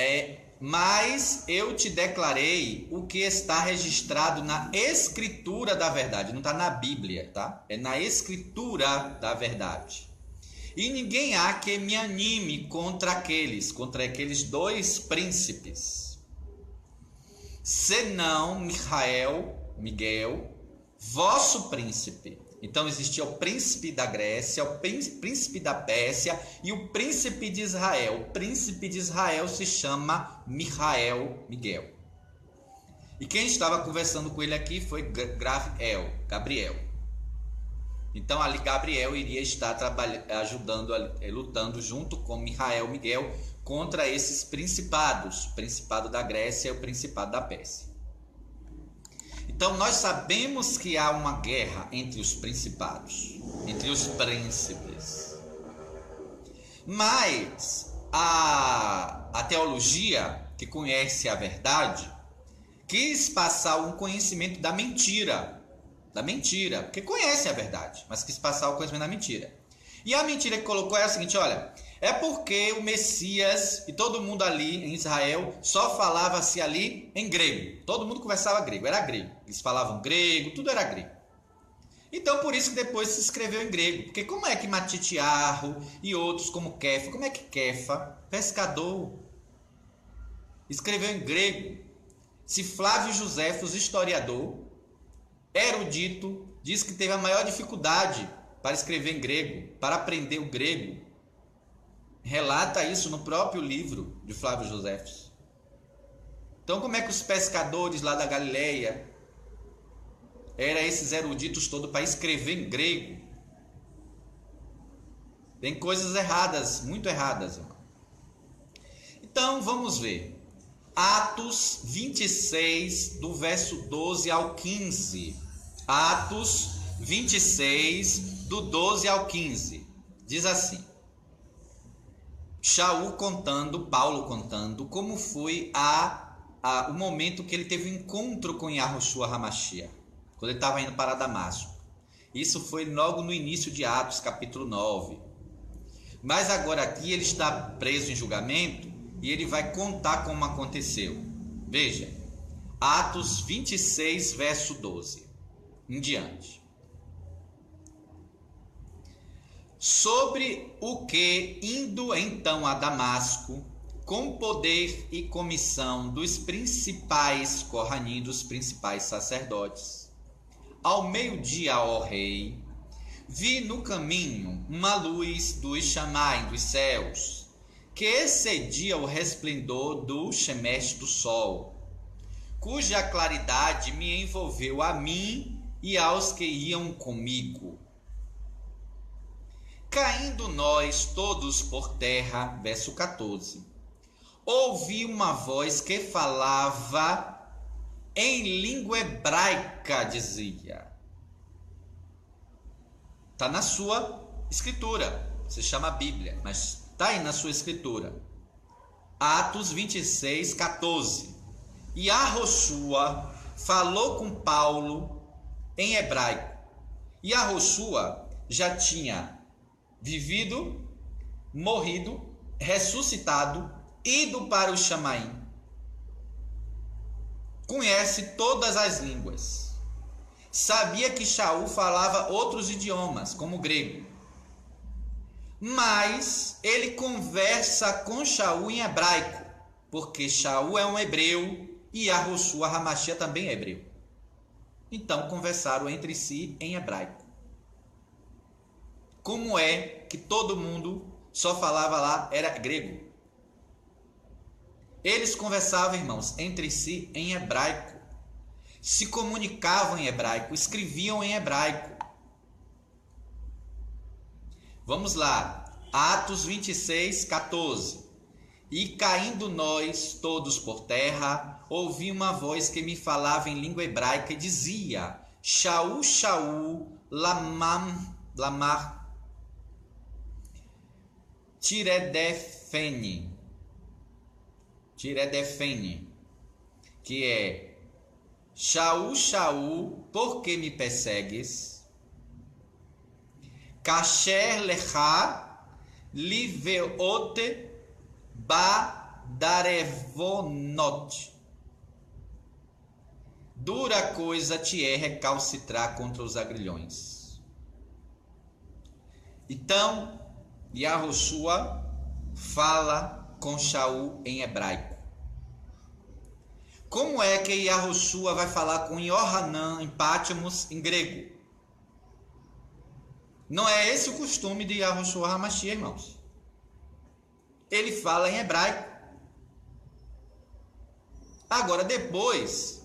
mas eu te declarei o que está registrado na escritura da verdade. Não está na Bíblia, tá? É na escritura da verdade. E ninguém há que me anime contra aqueles dois príncipes, senão Miguel, vosso príncipe. Então existia o príncipe da Grécia, o príncipe da Pérsia e o príncipe de Israel. O príncipe de Israel se chama Miguel. E quem estava conversando com ele aqui foi Gabriel. Então ali Gabriel iria estar ajudando, lutando junto com Miguel contra esses principados, o principado da Grécia e o principado da Pérsia. Então nós sabemos que há uma guerra entre os principados, entre os príncipes. Mas a teologia, que conhece a verdade, quis passar um conhecimento da mentira, porque conhece a verdade, mas quis passar o conhecimento da mentira. E a mentira que colocou é a seguinte, olha, é porque o Messias e todo mundo ali em Israel só falava-se ali em grego. Todo mundo conversava grego, era grego. Eles falavam grego, tudo era grego. Então por isso que depois se escreveu em grego. Porque como é que Matitiarro e outros como Kefa, como é que Kefa, pescador, escreveu em grego? Se Flávio Joséfos, historiador, erudito, diz que teve a maior dificuldade para escrever em grego, para aprender o grego. Relata isso no próprio livro de Flávio Joséfos. Então como é que os pescadores lá da Galileia eram esses eruditos todos para escrever em grego? Tem coisas erradas, muito erradas, irmão. Então vamos ver. Atos 26, do verso 12 ao 15. Atos 26, do 12 ao 15. Diz assim. Paulo contando como foi o momento que ele teve um encontro com Yahushua HaMashiach, quando ele estava indo para Damasco. Isso foi logo no início de Atos, capítulo 9. Mas agora aqui ele está preso em julgamento e ele vai contar como aconteceu. Veja, Atos 26, verso 12 em diante. Sobre o que, indo então a Damasco, com poder e comissão dos principais Kohanim, dos principais sacerdotes, ao meio-dia, ó rei, vi no caminho uma luz dos Shamai, dos céus, que excedia o resplendor do Shemesh do sol, cuja claridade me envolveu a mim e aos que iam comigo. Caindo nós todos por terra, verso 14, ouvi uma voz que falava em língua hebraica, dizia. Está na sua escritura, se chama Bíblia, mas está aí na sua escritura. Atos 26, 14. E Yahushua falou com Paulo em hebraico. E Yahushua já tinha vivido, morrido, ressuscitado, ido para o Shamaim. Conhece todas as línguas. Sabia que Shaul falava outros idiomas, como o grego. Mas ele conversa com Shaul em hebraico, porque Shaul é um hebreu e Yahushua HaMashiach também é hebreu. Então conversaram entre si em hebraico. Como é que todo mundo só falava lá, era grego? Eles conversavam, irmãos, entre si em hebraico. Se comunicavam em hebraico, escreviam em hebraico. Vamos lá, Atos 26, 14. E caindo nós todos por terra, ouvi uma voz que me falava em língua hebraica e dizia: Shaul, Shaul, lama tiredefene, que é: Shaul, Shaul, por que me persegues? Kasher lecha liveote Badarevonot. Dura coisa te é recalcitrar contra os agrilhões. Então, Yahoshua fala com Shaul em hebraico. Como é que Yahoshua vai falar com Yohanan em Patmos em grego? Não é esse o costume de Yahoshua HaMashiach, irmãos. Ele fala em hebraico. Agora, depois,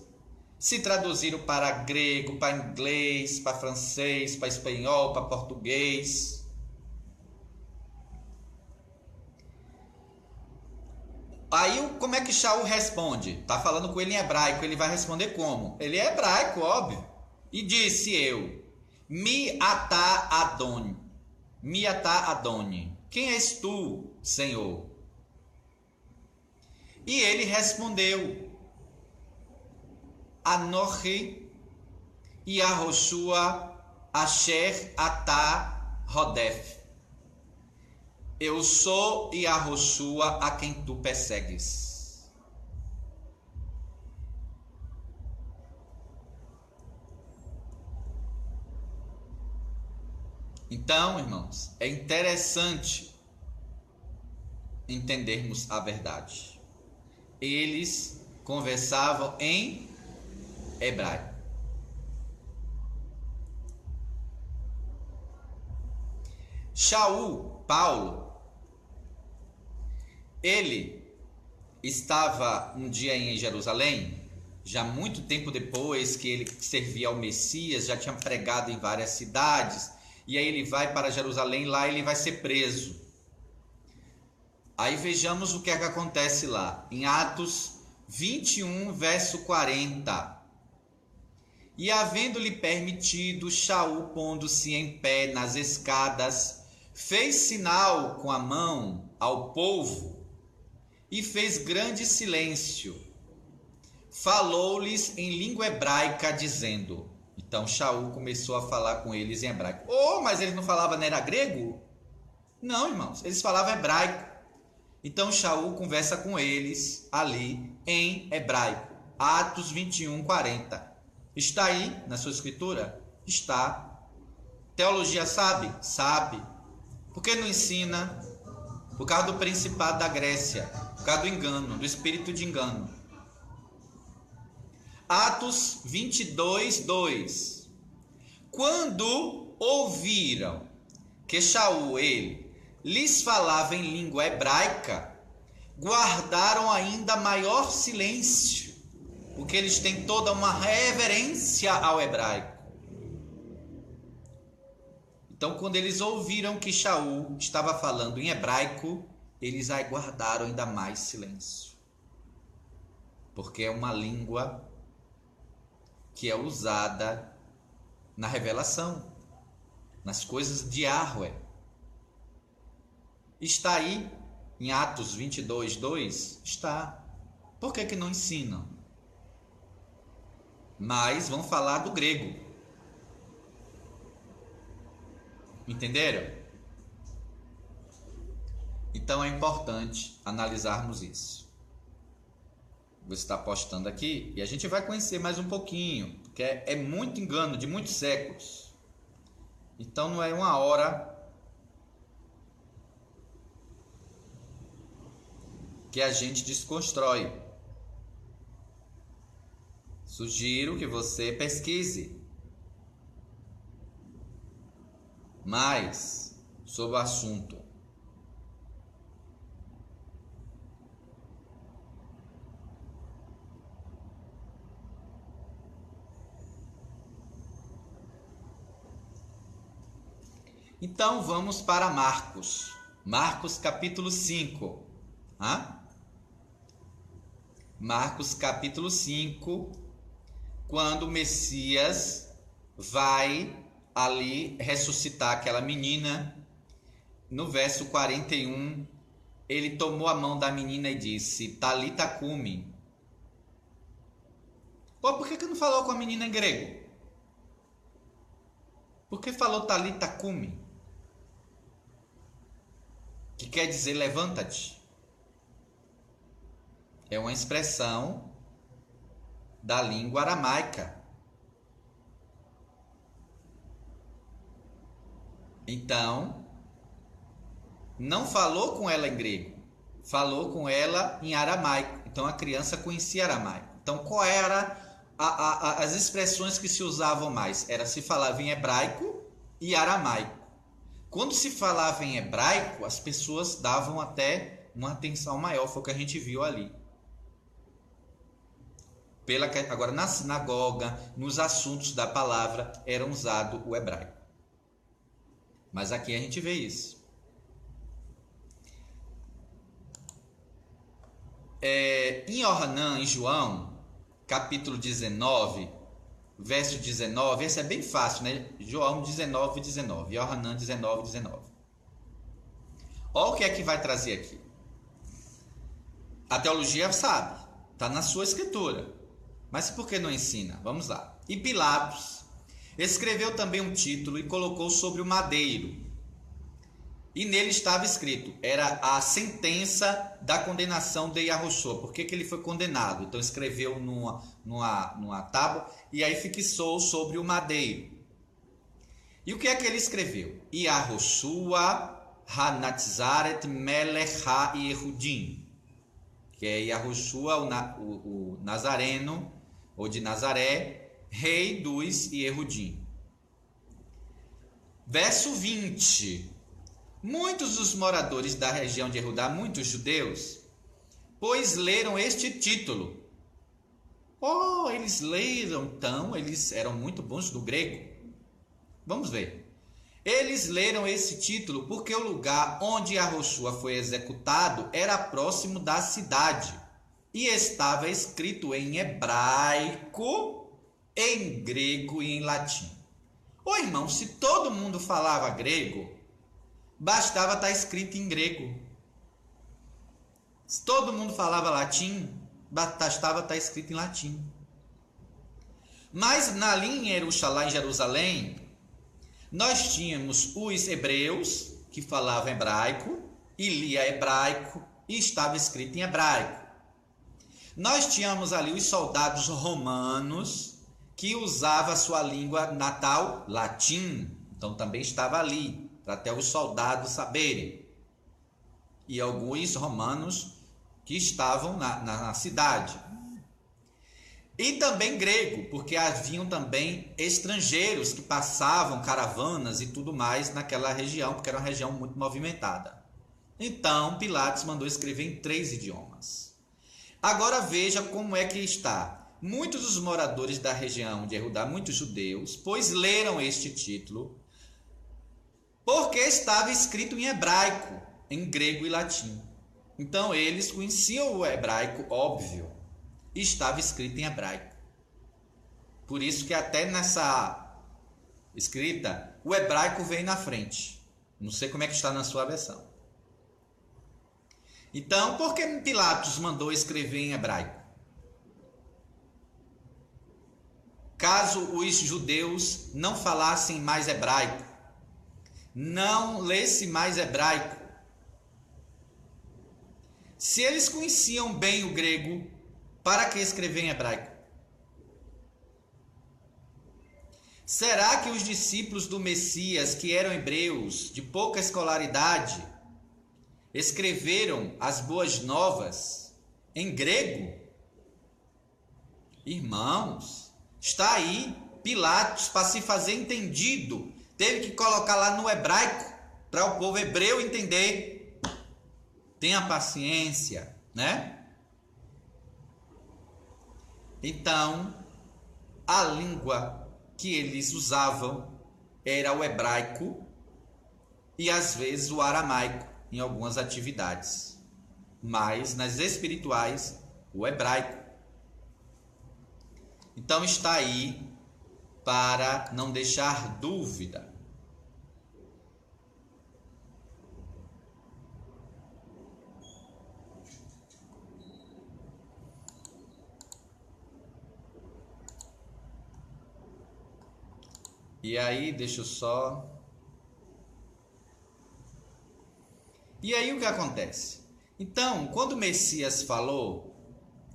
se traduziram para grego, para inglês, para francês, para espanhol, para português. Aí, como é que Shaul responde? Está falando com ele em hebraico, ele vai responder como? Ele é hebraico, óbvio. E disse eu: Mi atá Adoni. Mi atá Adoni. Quem és tu, Senhor? E ele respondeu: Anochi Yahoshua Asher atá Rodef. Eu sou Yahoshua a quem tu persegues. Então, irmãos, é interessante entendermos a verdade. Eles conversavam em hebraico. Shaul, Paulo, ele estava um dia em Jerusalém, já muito tempo depois que ele servia ao Messias, já tinha pregado em várias cidades, e aí ele vai para Jerusalém, lá ele vai ser preso. Aí vejamos o que é que acontece lá, em Atos 21, verso 40. E havendo-lhe permitido, Shaul, pondo-se em pé nas escadas, fez sinal com a mão ao povo e fez grande silêncio. Falou-lhes em língua hebraica, dizendo... Então Shaul começou a falar com eles em hebraico. Mas eles não falavam, não era grego? Não, irmãos, eles falavam hebraico. Então Shaul conversa com eles ali em hebraico. Atos 21, 40. Está aí na sua escritura? Está. Teologia sabe? Sabe. Por que não ensina? Por causa do principado da Grécia. Por causa do engano, do espírito de engano. Atos 22, 2. Quando ouviram que Shaul, ele, lhes falava em língua hebraica, guardaram ainda maior silêncio, porque eles têm toda uma reverência ao hebraico. Então, quando eles ouviram que Shaul estava falando em hebraico, eles guardaram ainda mais silêncio, porque é uma língua que é usada na revelação, nas coisas de Yahweh. Está aí em Atos 22, 2? Está. Por que não ensinam? Mas vão falar do grego. Entenderam? Então é importante analisarmos isso. Você está postando aqui e a gente vai conhecer mais um pouquinho, porque é muito engano de muitos séculos. Então não é uma hora que a gente desconstrói. Sugiro que você pesquise mais sobre o assunto. Então vamos para Marcos. Marcos capítulo 5. Hã? Marcos capítulo 5, quando o Messias vai ali ressuscitar aquela menina, no verso 41, ele tomou a mão da menina e disse, Talita cumi. Pô, por que não falou com a menina em grego? Por que falou Talita cumi? Que quer dizer levanta-te. É uma expressão da língua aramaica. Então, não falou com ela em grego, falou com ela em aramaico. Então a criança conhecia aramaico. Então qual era as expressões que se usavam mais? Era se falava em hebraico e aramaico. Quando se falava em hebraico, as pessoas davam até uma atenção maior, foi o que a gente viu ali. Agora na sinagoga, nos assuntos da palavra, era usado o hebraico. Mas aqui a gente vê isso. Em Yohanan, em João, capítulo 19, verso 19, esse é bem fácil, né? João 19, 19. Yohanan 19, 19. Olha o que é que vai trazer aqui. A teologia sabe, está na sua escritura. Mas por que não ensina? Vamos lá. E Pilatos escreveu também um título e colocou sobre o madeiro. E nele estava escrito, era a sentença da condenação de Yahushua. Por que ele foi condenado? Então escreveu numa tábua e aí fixou sobre o madeiro. E o que é que ele escreveu? Yahushua Hanatzaret Melech HaYehudim, que é Yahushua, o Nazareno, ou de Nazaré, rei dos Yehudim. Verso 20. Muitos dos moradores da região de Judá, muitos judeus, pois leram este título. Oh, eles leram, então, eles eram muito bons do grego. Vamos ver. Eles leram esse título porque o lugar onde Yahushua foi executado era próximo da cidade e estava escrito em hebraico, em grego e em latim. Ô irmão, se todo mundo falava grego, bastava estar escrito em grego. Se todo mundo falava latim, bastava estar escrito em latim. Mas ali em Jerusalém, nós tínhamos os hebreus, que falavam hebraico, e lia hebraico, e estava escrito em hebraico. Nós tínhamos ali os soldados romanos, que usavam a sua língua natal, latim. Então também estava ali, para até os soldados saberem. E alguns romanos que estavam na cidade. E também grego, porque haviam também estrangeiros que passavam caravanas e tudo mais naquela região, porque era uma região muito movimentada. Então, Pilatos mandou escrever em 3 idiomas. Agora veja como é que está. Muitos dos moradores da região de Judá, muitos judeus, pois leram este título, porque estava escrito em hebraico, em grego e latim. Então, eles conheciam o hebraico, óbvio, e estava escrito em hebraico. Por isso que até nessa escrita, o hebraico vem na frente. Não sei como é que está na sua versão. Então, por que Pilatos mandou escrever em hebraico? Caso os judeus não falassem mais hebraico, não lessem mais hebraico, se eles conheciam bem o grego, para que escrever em hebraico? Será que os discípulos do Messias, que eram hebreus, de pouca escolaridade, escreveram as boas novas em grego? Irmãos, está aí Pilatos, para se fazer entendido, teve que colocar lá no hebraico, para o povo hebreu entender. Tenha paciência, né? Então, a língua que eles usavam era o hebraico e às vezes o aramaico em algumas atividades. mas nas espirituais, o hebraico. Então está aí para não deixar dúvida. E aí, deixa eu só... E aí o que acontece? Então, quando o Messias falou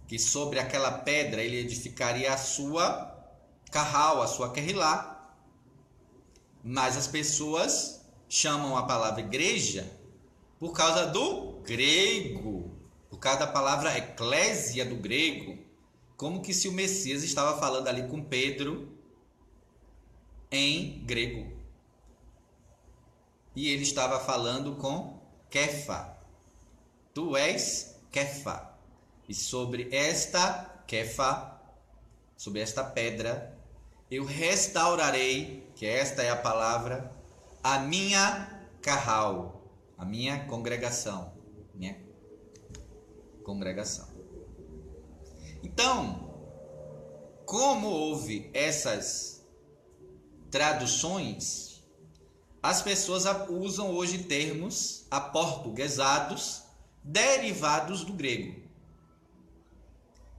que sobre aquela pedra ele edificaria a sua carral, a sua querrilá, mas as pessoas chamam a palavra igreja por causa do grego, por causa da palavra eclésia do grego, como que se o Messias estava falando ali com Pedro em grego. E ele estava falando com Kefa. Tu és Kefa. E sobre esta Kefa, sobre esta pedra, eu restaurarei, que esta é a palavra, a minha carral, a minha congregação. Minha congregação. Então, como houve essas traduções, as pessoas usam hoje termos aportuguesados derivados do grego.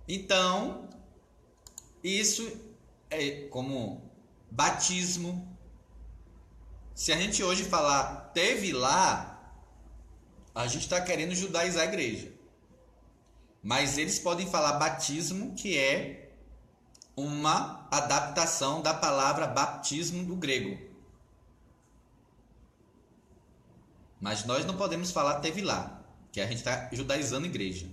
Então, isso é como batismo. Se a gente hoje falar teve lá, a gente está querendo judaizar a igreja. Mas eles podem falar batismo, que é uma adaptação da palavra baptismo do grego. Mas nós não podemos falar teve lá, que a gente está judaizando a igreja.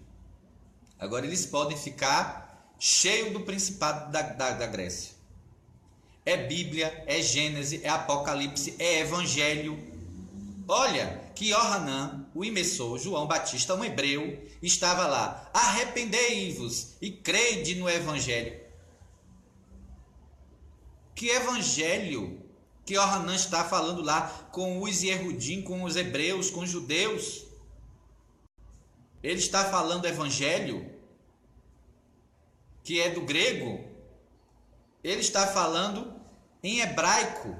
Agora eles podem ficar cheios do principado da Grécia. É Bíblia, é Gênesis, é Apocalipse, é Evangelho. Olha que Yohanan, o imensor João Batista, um hebreu, estava lá. Arrependei-vos e crede no Evangelho. Que Evangelho que Yohanan está falando lá com os Yehudim, com os hebreus, com os judeus? Ele está falando Evangelho, que é do grego. Ele está falando em hebraico,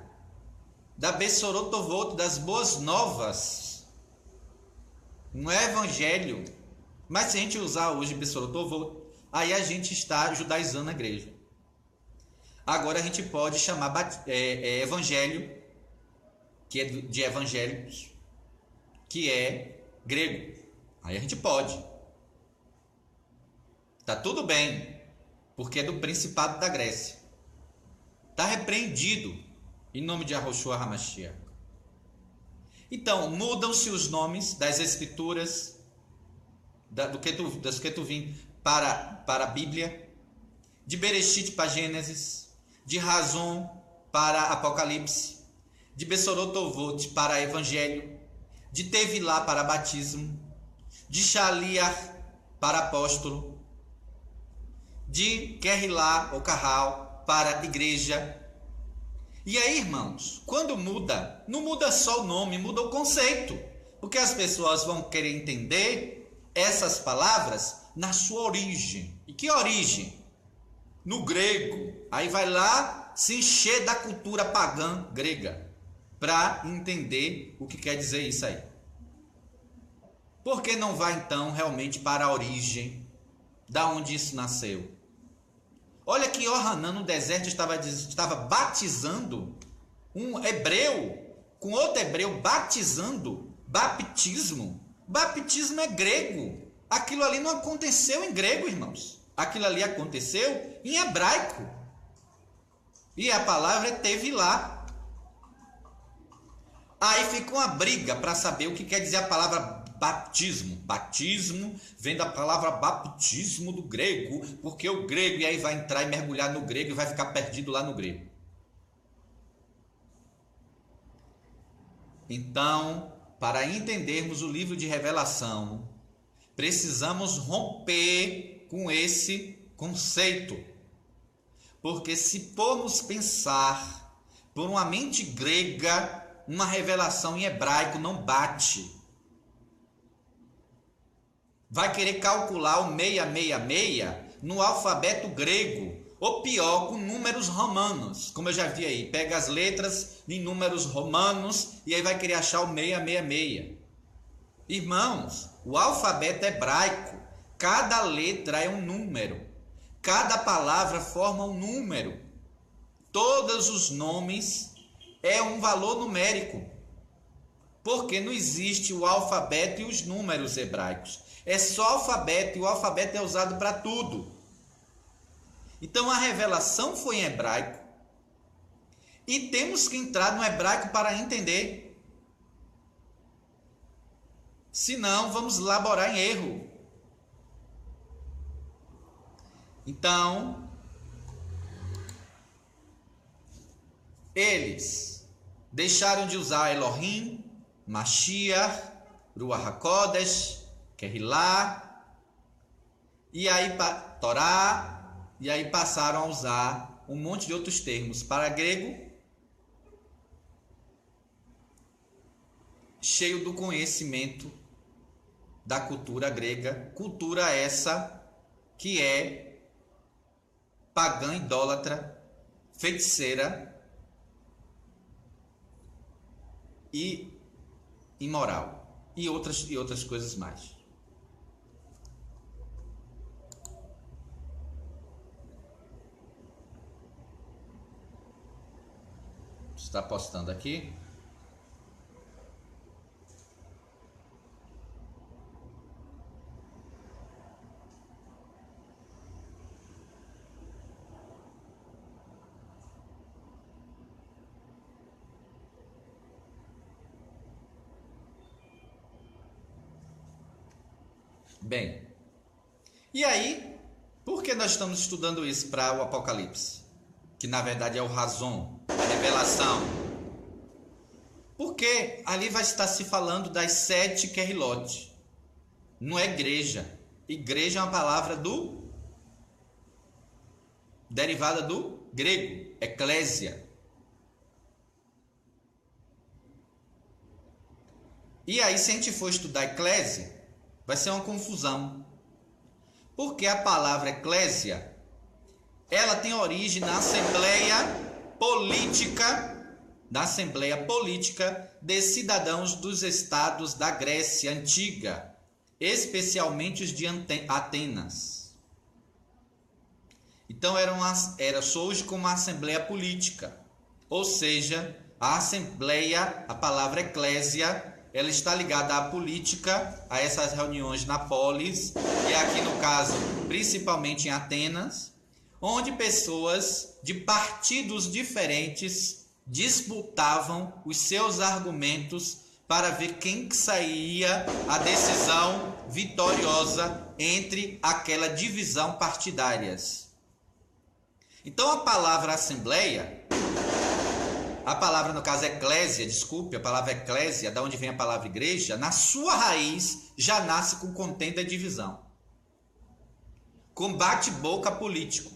da Bessorotovot, das boas novas. Não é Evangelho. Mas se a gente usar hoje Bessorotovot, aí a gente está judaizando a igreja. Agora a gente pode chamar Evangelho, que é de evangélicos, que é grego. Aí a gente pode. Tá tudo bem, porque é do Principado da Grécia. Tá repreendido em nome de Yahushua HaMashiach. Então, mudam-se os nomes das escrituras, das Ketuvim para a Bíblia, de Bereshit para Gênesis, de Razon para Apocalipse, de Bessorotovot para Evangelho, de Tevilá para batismo, de Shaliach para apóstolo, de Querrilá ou Carral para igreja. E aí, irmãos, quando muda, não muda só o nome, muda o conceito, porque as pessoas vão querer entender essas palavras na sua origem. E que origem? No grego. Aí vai lá se encher da cultura pagã grega para entender o que quer dizer isso aí. Por que não vai então realmente para a origem, da onde isso nasceu? Olha que Yohanan no deserto estava batizando um hebreu com outro hebreu, batizando. Baptismo. Baptismo é grego. Aquilo ali não aconteceu em grego, irmãos. Aquilo ali aconteceu em hebraico. E a palavra teve lá. Aí fica uma briga para saber o que quer dizer a palavra batismo. Batismo vem da palavra baptismo do grego, porque o grego, e aí vai entrar e mergulhar no grego e vai ficar perdido lá no grego. Então, para entendermos o livro de Revelação, precisamos romper com esse conceito. Porque se formos pensar por uma mente grega, uma revelação em hebraico não bate. vai querer calcular o 666 no alfabeto grego, ou pior, com números romanos, como eu já vi aí, pega as letras em números romanos e aí vai querer achar o 666. Irmãos, o alfabeto hebraico, cada letra é um número, cada palavra forma um número, todos os nomes é um valor numérico, porque não existe o alfabeto e os números hebraicos, é só alfabeto e o alfabeto é usado para tudo. Então a revelação foi em hebraico e temos que entrar no hebraico para entender. Senão vamos laborar em erro. Então, eles deixaram de usar Elohim, Mashiach, Ruach HaKodesh, Kehillah, e aí Torá, e aí passaram a usar um monte de outros termos para grego, cheio do conhecimento da cultura grega, cultura essa que é pagã, idólatra, feiticeira e imoral, e outras coisas mais. Está postando aqui. Bem, e aí, por que nós estamos estudando isso para o Apocalipse? Que na verdade é o Razon, a revelação. Porque ali vai estar se falando das 7 Querilot. Não é igreja. Igreja é uma palavra derivada do grego, eclésia. E aí, se a gente for estudar eclésia, vai ser uma confusão. Porque a palavra eclésia, ela tem origem na Assembleia Política de cidadãos dos estados da Grécia Antiga, especialmente os de Atenas. Então era surge como uma assembleia política, ou seja, a assembleia, a palavra eclésia, ela está ligada à política, a essas reuniões na polis, e aqui no caso, principalmente em Atenas, onde pessoas de partidos diferentes disputavam os seus argumentos para ver quem sairia a decisão vitoriosa entre aquela divisão partidárias. Então a palavra assembleia, a palavra no caso eclésia, desculpe, a palavra eclésia, da onde vem a palavra igreja, na sua raiz já nasce com contenda e divisão, com bate-boca político.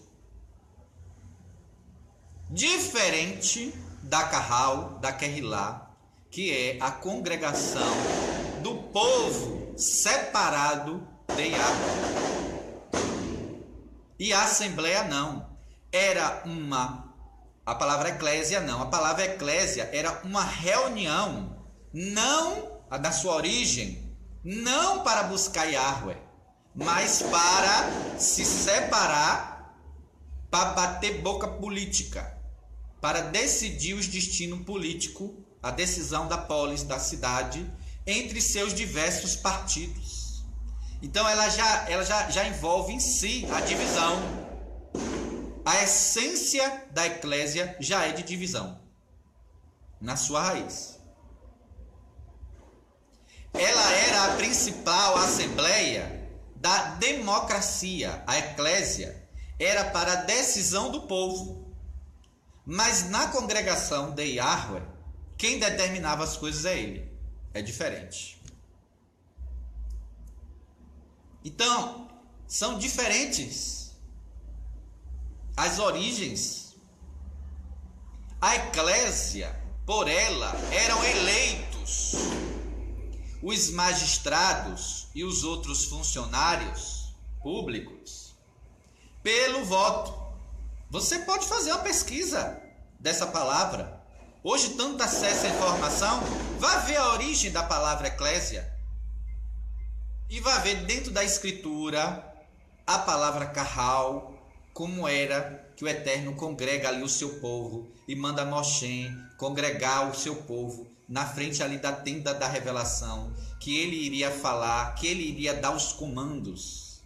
Diferente da Kahal, da Kehillah, que é a congregação do povo separado de Yahweh. E a assembleia não. A palavra eclésia não. A palavra eclésia era uma reunião, não, na sua origem, não para buscar Yahweh, mas para se separar, para bater boca política, para decidir os destinos políticos, a decisão da polis, da cidade, entre seus diversos partidos. Então ela já envolve em si a divisão. A essência da eclésia já é de divisão, na sua raiz. Ela era a principal assembleia da democracia. A eclésia era para a decisão do povo. Mas na congregação de Yahweh, quem determinava as coisas é ele. É diferente. Então, são diferentes as origens. A eclésia, por ela, eram eleitos. os magistrados e os outros funcionários públicos pelo voto. Você pode fazer uma pesquisa dessa palavra. Hoje, tanto acesso à informação, vá ver a origem da palavra eclésia e vá ver dentro da escritura a palavra carral, como era que o Eterno congrega ali o seu povo e manda Moshe congregar o seu povo na frente ali da tenda da revelação, que ele iria falar, que ele iria dar os comandos.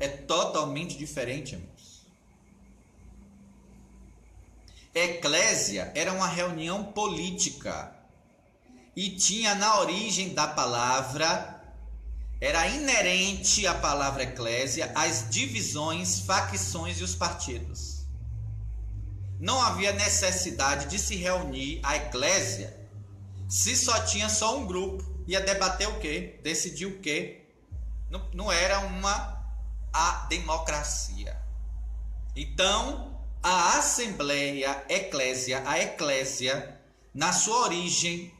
É totalmente diferente, irmãos. Eclésia era uma reunião política e tinha na origem da palavra, era inerente à palavra eclésia, as divisões, facções e os partidos. Não havia necessidade de se reunir a eclésia se só tinha só um grupo. Ia debater o quê? Decidir o quê? Não era a democracia. Então, a assembleia eclésia, a eclésia, na sua origem,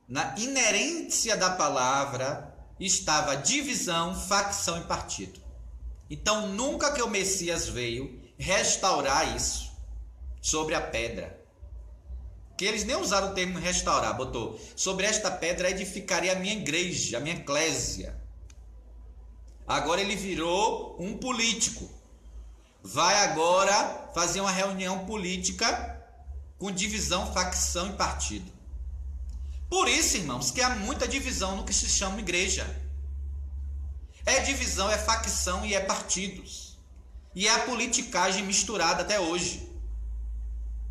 na inerência da palavra, estava divisão, facção e partido. Então, nunca que o Messias veio restaurar isso sobre a pedra. Que eles nem usaram o termo restaurar, botou: sobre esta pedra edificarei a minha igreja, a minha eclésia. Agora ele virou um político. Vai agora fazer uma reunião política com divisão, facção e partido. Por isso, irmãos, que há muita divisão no que se chama igreja. É divisão, é facção e é partidos. E é a politicagem misturada até hoje.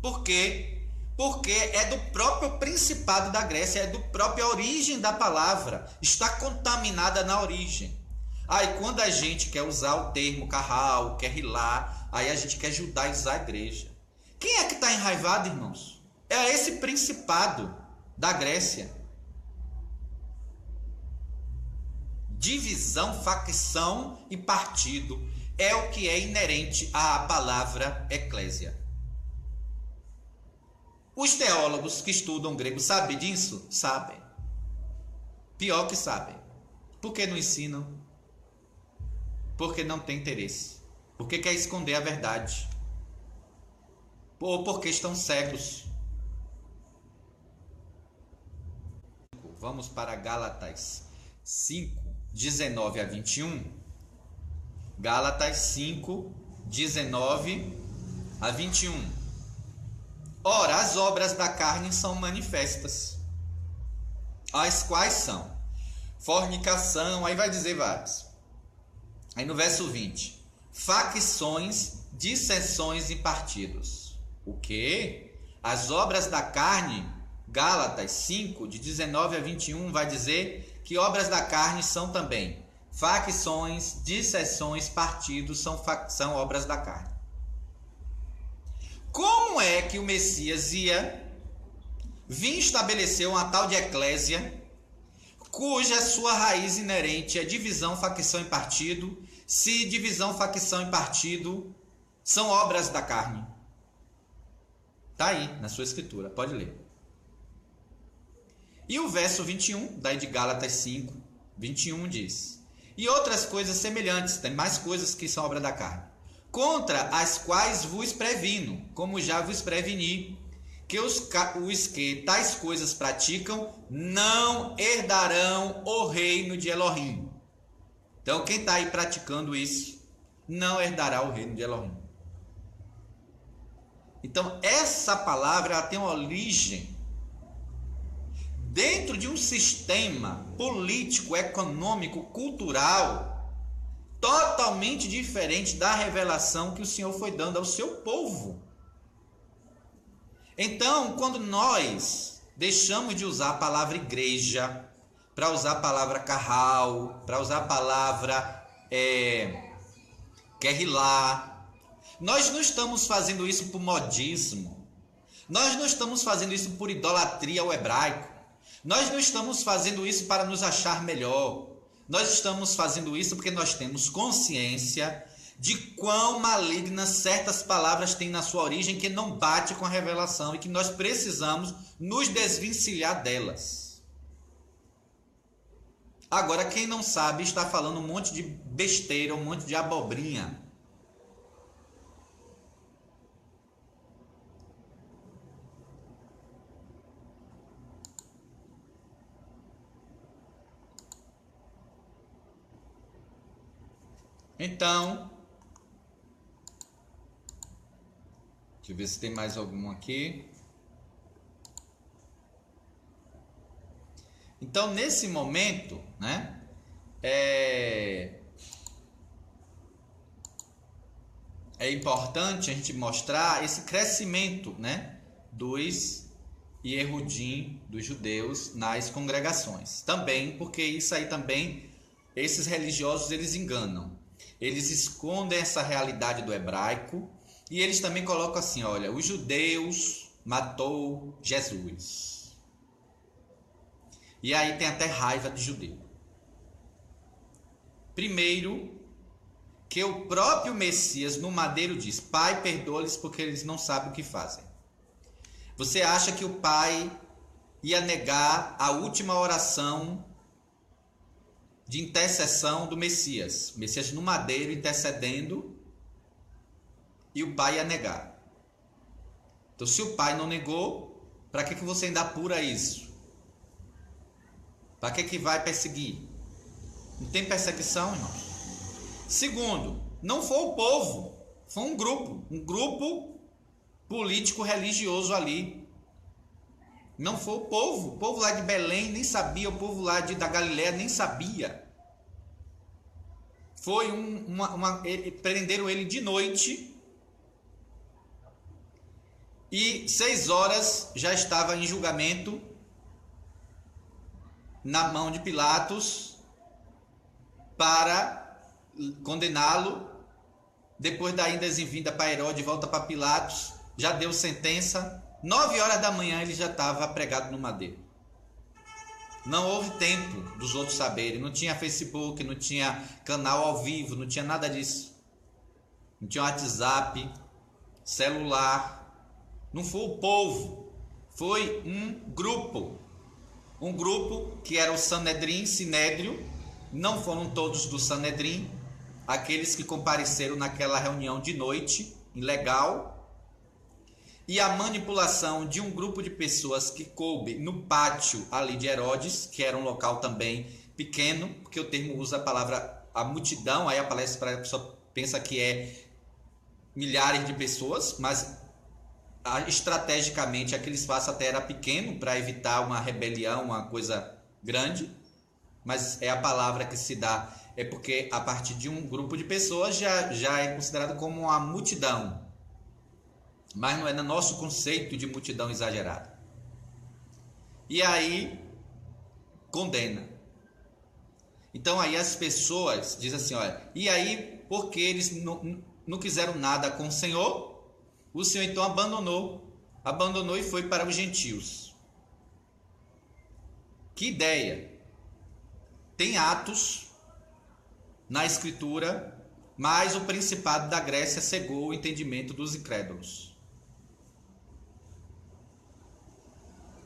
Por quê? Porque é do próprio principado da Grécia, é do própria origem da palavra. Está contaminada na origem. Aí quando a gente quer usar o termo carral, quer rilar, aí a gente quer judaizar a igreja. Quem é que está enraivado, irmãos? É esse principado da Grécia. Divisão, facção e partido é o que é inerente à palavra eclésia. Os teólogos que estudam grego sabem disso? Sabem. Pior que sabem. Por que não ensinam? Porque não tem interesse. Porque quer esconder a verdade. Ou porque estão cegos. Vamos para Gálatas 5, 19 a 21. Gálatas 5, 19 a 21. Ora, as obras da carne são manifestas, as quais são fornicação, aí vai dizer vários. Aí no verso 20, facções, dissensões e partidos. O quê? As obras da carne, Gálatas 5, de 19 a 21, vai dizer que obras da carne são também facções, dissensões, partidos, são obras da carne. Como é que o Messias ia vir estabelecer uma tal de eclésia, cuja sua raiz inerente é divisão, facção e partido, se divisão, facção e partido são obras da carne? Está aí na sua escritura, pode ler. E o verso 21, daí de Gálatas 5, 21 diz: e outras coisas semelhantes, tem mais coisas que são obra da carne, contra as quais vos previno, como já vos preveni, que os que tais coisas praticam não herdarão o reino de Elohim. Então, quem está aí praticando isso, não herdará o reino de Elohim. Então, essa palavra ela tem uma origem dentro de um sistema político, econômico, cultural, totalmente diferente da revelação que o Senhor foi dando ao seu povo. Então, quando nós deixamos de usar a palavra igreja, para usar a palavra carral, para usar a palavra querrilá, nós não estamos fazendo isso por modismo, nós não estamos fazendo isso por idolatria ao hebraico, nós não estamos fazendo isso para nos achar melhor. Nós estamos fazendo isso porque nós temos consciência de quão malignas certas palavras têm na sua origem, que não bate com a revelação e que nós precisamos nos desvencilhar delas. Agora, quem não sabe está falando um monte de besteira, um monte de abobrinha. Então, deixa eu ver se tem mais algum aqui. Então, nesse momento, né, é importante a gente mostrar esse crescimento, né, dos Yehudim, dos judeus, nas congregações. Também, porque isso aí também, esses religiosos, eles enganam. Eles escondem essa realidade do hebraico e eles também colocam assim, olha, os judeus matou Jesus. E aí tem até raiva de judeu. Primeiro, que o próprio Messias no madeiro diz, Pai, perdoa-lhes porque eles não sabem o que fazem. Você acha que o Pai ia negar a última oração de intercessão do Messias? O Messias no madeiro intercedendo e o Pai ia negar. Então, se o Pai não negou, para que você ainda apura isso? Para que vai perseguir? Não tem perseguição, irmãos. Segundo, não foi o povo, foi um grupo político religioso ali. Não foi o povo lá de Belém nem sabia, o povo lá da Galiléia nem sabia. Foi prenderam ele de noite e 6 horas já estava em julgamento na mão de Pilatos para condená-lo. Depois da indas em vinda para Herodes, volta para Pilatos, já deu sentença. 9 horas da manhã ele já estava pregado no madeiro. Não houve tempo dos outros saberem. Não tinha Facebook, não tinha canal ao vivo, não tinha nada disso. Não tinha WhatsApp, celular. Não foi o povo, foi um grupo. Um grupo que era o Sanedrim, Sinédrio. Não foram todos do Sanedrim, aqueles que compareceram naquela reunião de noite, ilegal. E a manipulação de um grupo de pessoas que coube no pátio ali de Herodes, que era um local também pequeno, porque o termo usa a palavra a multidão, aí a pessoa pensa que é milhares de pessoas, mas estrategicamente aqueles espaço até era pequeno para evitar uma rebelião, uma coisa grande, mas é a palavra que se dá, é porque a partir de um grupo de pessoas já é considerado como uma multidão, mas não é no nosso conceito de multidão exagerada. E aí condena. Então aí as pessoas dizem assim, olha, e aí porque eles não quiseram nada com o Senhor então abandonou e foi para os gentios. Que ideia! Tem Atos na escritura, mas o principado da Grécia cegou o entendimento dos incrédulos.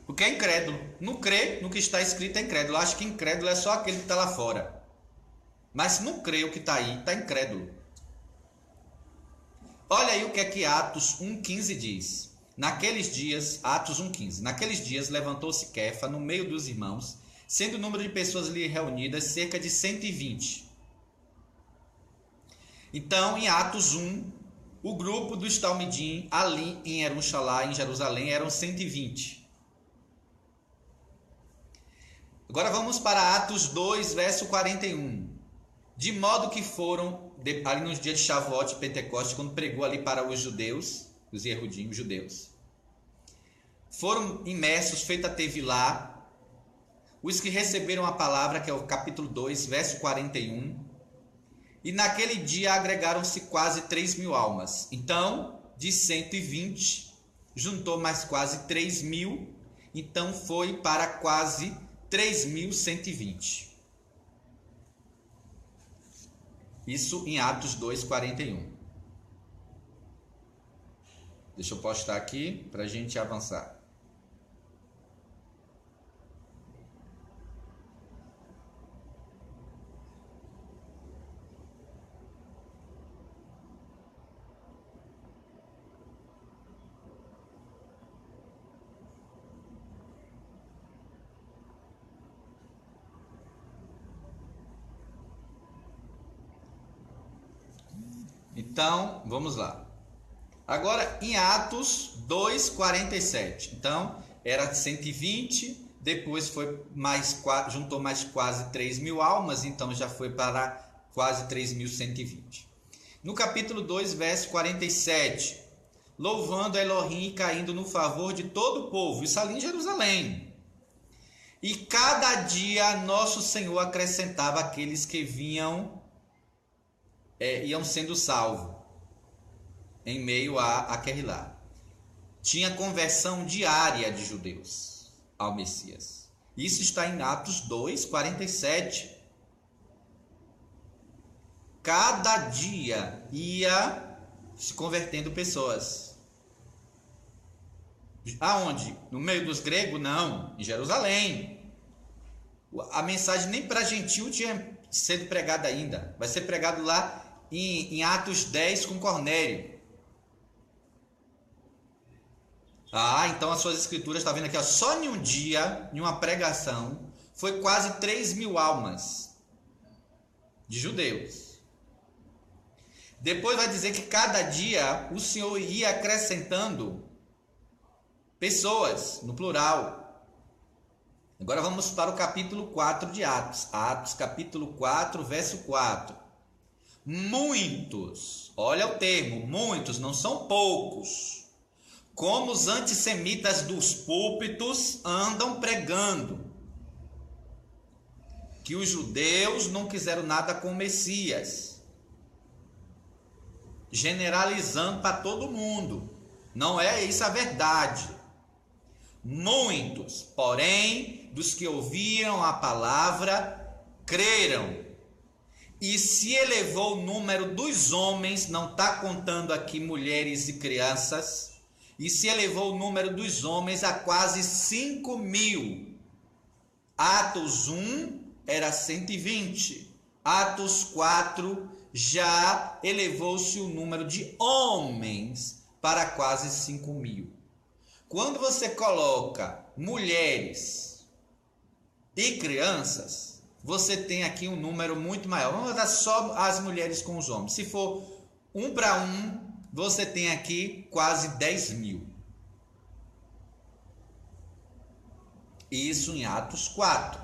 Porque é incrédulo, não crê no que está escrito, é incrédulo. Acha que incrédulo é só aquele que está lá fora. Mas se não crê o que está aí, está incrédulo. Olha aí o que é que Atos 1,15 diz. Naqueles dias, Atos 1,15, naqueles dias levantou-se Kefa no meio dos irmãos, sendo o número de pessoas ali reunidas cerca de 120. Então, em Atos 1, o grupo dos Talmidim ali em Jerusalém, eram 120. Agora vamos para Atos 2, verso 41. De modo que foram, ali nos dias de Shavuot e Pentecostes, quando pregou ali para os judeus, os Yehudim, os judeus, foram imersos, feita Tevilá, os que receberam a palavra, que é o capítulo 2, verso 41, e naquele dia agregaram-se quase 3.000 almas. Então, de 120, juntou mais quase 3.000, então foi para quase 3.120. Isso em Atos 2, 41. Deixa eu postar aqui para a gente avançar. Então, vamos lá. Agora, em Atos 2:47. Então, era 120, depois foi juntou mais quase 3.000 almas, então já foi para quase 3.120. No capítulo 2, verso 47. Louvando Elohim e caindo no favor de todo o povo. Isso ali em Jerusalém. E cada dia nosso Senhor acrescentava aqueles que iam sendo salvos em meio a Querrilá. Tinha conversão diária de judeus ao Messias. Isso está em Atos 2:47. Cada dia ia se convertendo pessoas. Aonde? No meio dos gregos? Não, em Jerusalém. A mensagem nem para gentil tinha sido pregada ainda. Vai ser pregado lá em Atos 10 com Cornélio. Então as suas escrituras, está vendo aqui, ó, só em um dia, em uma pregação, foi quase 3.000 almas de judeus. Depois vai dizer que cada dia o Senhor ia acrescentando pessoas, no plural. Agora vamos para o capítulo 4 de Atos. Atos capítulo 4, verso 4. Muitos, olha o termo, muitos, não são poucos, como os antissemitas dos púlpitos andam pregando que os judeus não quiseram nada com o Messias, generalizando para todo mundo. Não é isso a verdade. Muitos, porém, dos que ouviram a palavra, creram. E se elevou o número dos homens, não está contando aqui mulheres e crianças, e se elevou o número dos homens a quase 5.000. Atos 1 era 120. Atos 4 já elevou-se o número de homens para quase 5.000. Quando você coloca mulheres e crianças, você tem aqui um número muito maior. Vamos botar só as mulheres com os homens. Se for 1 para 1, você tem aqui quase 10.000. Isso em Atos 4.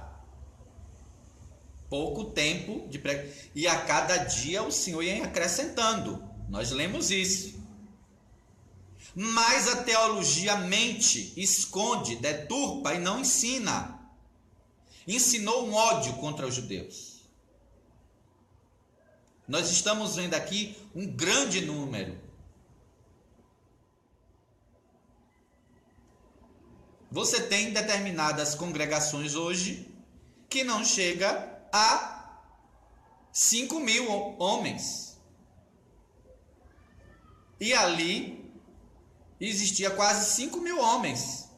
Pouco tempo de pregação. E a cada dia o Senhor ia acrescentando. Nós lemos isso. Mas a teologia mente, esconde, deturpa e não ensina. Ensinou um ódio contra os judeus. Nós estamos vendo aqui um grande número. Você tem determinadas congregações hoje que não chega a 5.000 homens. E ali existia quase 5.000 homens.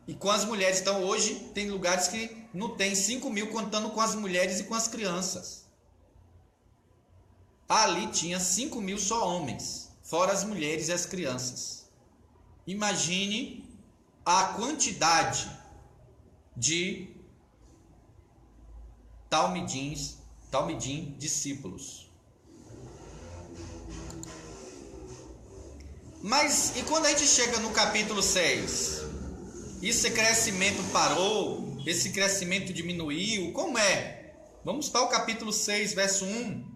E com as mulheres, então hoje tem lugares que não tem 5.000 contando com as mulheres e com as crianças. Ali tinha 5.000 só homens, fora as mulheres e as crianças. Imagine a quantidade de talmidim, discípulos. Mas e quando a gente chega no capítulo 6? Esse crescimento parou? Esse crescimento diminuiu? Como é? Vamos para o capítulo 6, verso 1.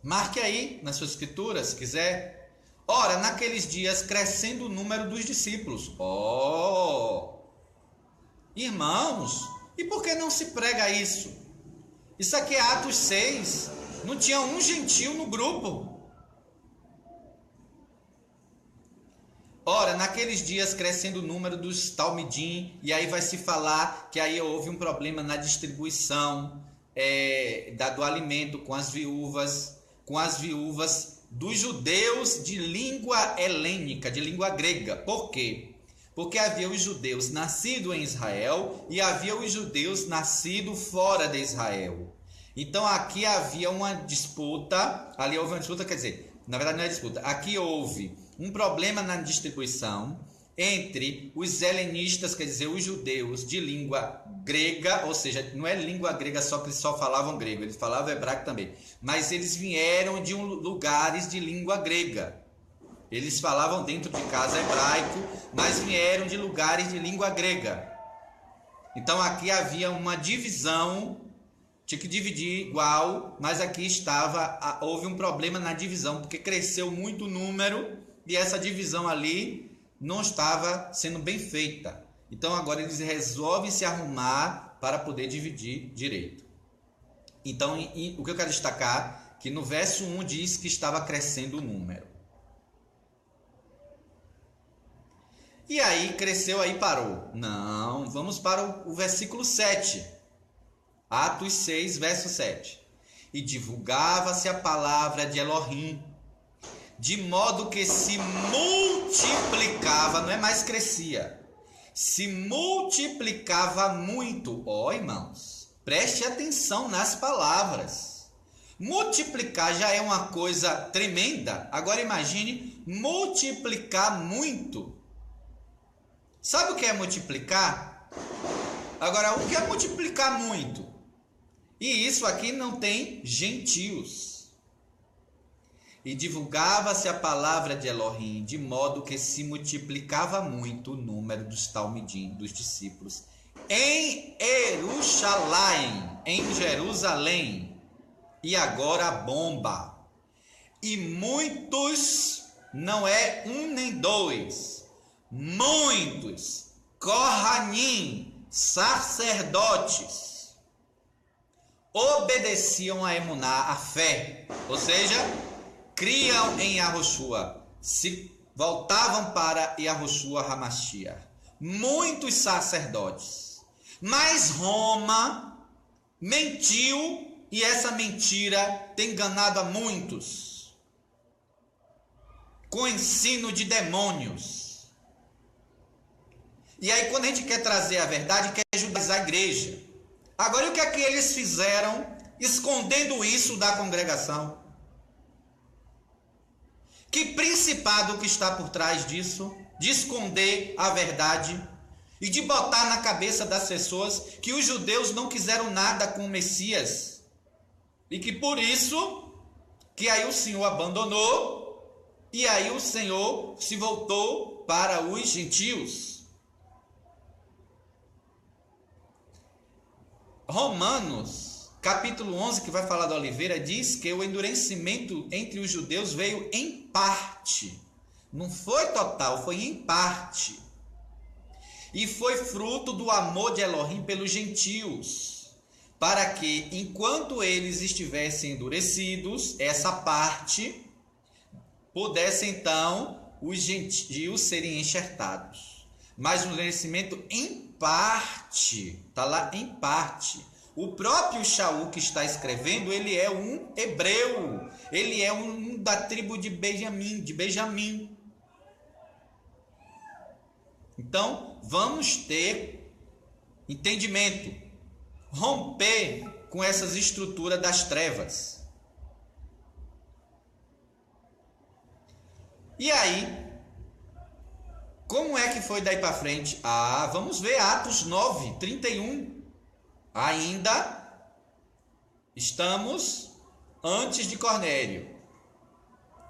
Marque aí nas suas escrituras, se quiser. Ora, naqueles dias, crescendo o número dos discípulos. Irmãos, e por que não se prega isso? Isso aqui é Atos 6. Não tinha um gentil no grupo. Ora, naqueles dias, crescendo o número dos talmidim, e aí vai se falar que aí houve um problema na distribuição do alimento com as viúvas dos judeus de língua helênica, de língua grega. Por quê? Porque havia os judeus nascidos em Israel e havia os judeus nascidos fora de Israel. Então aqui havia uma disputa, quer dizer, na verdade não é disputa, aqui houve um problema na distribuição, entre os helenistas, quer dizer, os judeus de língua grega, ou seja, não é língua grega só que eles só falavam grego, eles falavam hebraico também, mas eles vieram de lugares de língua grega. Eles falavam dentro de casa hebraico, mas vieram de lugares de língua grega. Então aqui havia uma divisão, tinha que dividir igual, mas aqui houve um problema na divisão, porque cresceu muito o número e essa divisão ali não estava sendo bem feita. Então agora eles resolvem se arrumar para poder dividir direito. Então o que eu quero destacar, que no verso 1 diz que estava crescendo o número. E aí cresceu, aí parou. Não, vamos para o versículo 7. Atos 6, verso 7. E divulgava-se a palavra de Elohim, de modo que se multiplicava, não é mais crescia, se multiplicava muito. Ó, irmãos, preste atenção nas palavras. Multiplicar já é uma coisa tremenda. Agora imagine multiplicar muito. Sabe o que é multiplicar? Agora, o que é multiplicar muito? E isso aqui não tem gentios. E divulgava-se a palavra de Elohim, de modo que se multiplicava muito o número dos talmidim, dos discípulos, em Jerusalém. E agora a bomba. E muitos, não é um nem dois, muitos Kohanim, sacerdotes, obedeciam a Emuná, a fé, ou seja, criam em Yahushua, se voltavam para Yahushua Hamashiach. Muitos sacerdotes. Mas Roma mentiu, e essa mentira tem enganado a muitos com ensino de demônios. E aí quando a gente quer trazer a verdade, quer judaizar a igreja. Agora, o que é que eles fizeram escondendo isso da congregação? Que principado que está por trás disso? De esconder a verdade e de botar na cabeça das pessoas que os judeus não quiseram nada com o Messias. E que por isso, que aí o Senhor abandonou e aí o Senhor se voltou para os gentios. Romanos, capítulo 11, que vai falar da oliveira, diz que o endurecimento entre os judeus veio em parte. Não foi total, foi em parte. E foi fruto do amor de Elohim pelos gentios, para que, enquanto eles estivessem endurecidos, essa parte, pudesse então os gentios serem enxertados. Mas um endurecimento em parte, está lá em parte. O próprio Shaul que está escrevendo, ele é um hebreu, ele é um da tribo de Benjamim. Então, vamos ter entendimento, romper com essas estruturas das trevas. E aí, como é que foi daí para frente? Vamos ver Atos 9, 31. Ainda estamos antes de Cornélio,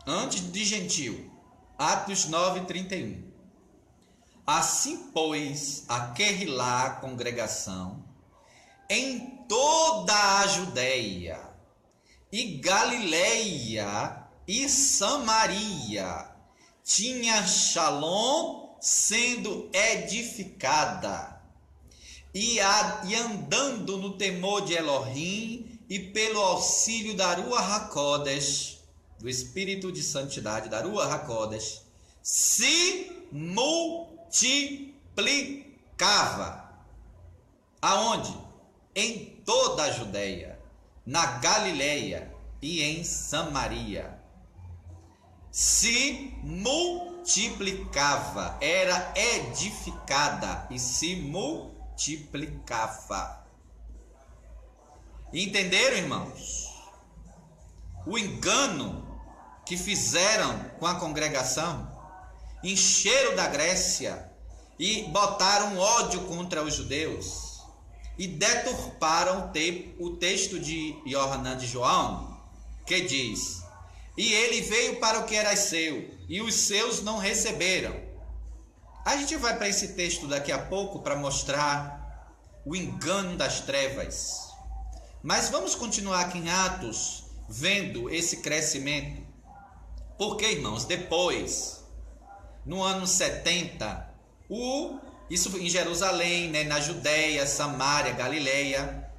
antes de Gentio. Atos 9, 31. Assim, pois, aquerrilá a congregação em toda a Judéia e Galileia e Samaria tinha Shalom sendo edificada e andando no temor de Elohim e pelo auxílio da Ruach HaKodesh, do Espírito de Santidade, da Ruach HaKodesh, se multiplicava. Aonde? Em toda a Judéia, na Galileia e em Samaria. Se multiplicava, era edificada e se multiplicava. Entenderam, irmãos? O engano que fizeram com a congregação. encheram da Grécia e botaram ódio contra os judeus e deturparam o texto de Yohanan de João, que diz: e ele veio para o que era seu, e os seus não receberam. A gente vai para esse texto daqui a pouco para mostrar o engano das trevas. Mas vamos continuar aqui em Atos, vendo esse crescimento. Porque, irmãos, depois, no ano 70, isso em Jerusalém, né, na Judéia, Samaria, Galileia.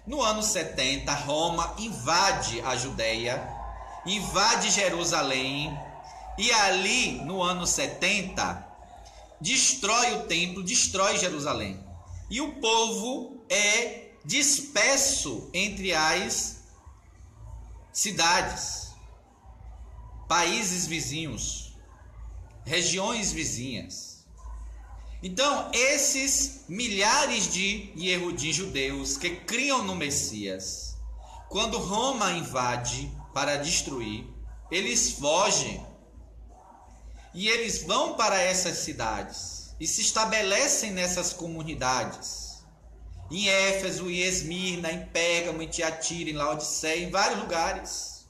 No ano 70, Roma invade a Judéia, invade Jerusalém, e ali, no ano 70, destrói o templo, destrói Jerusalém. E o povo é disperso entre as cidades, países vizinhos, regiões vizinhas. Então, esses milhares de Yehudim judeus que criam no Messias, quando Roma invade para destruir, eles fogem. E eles vão para essas cidades e se estabelecem nessas comunidades. Em Éfeso, em Esmirna, em Pérgamo, em Tiatira, em Laodiceia, em vários lugares.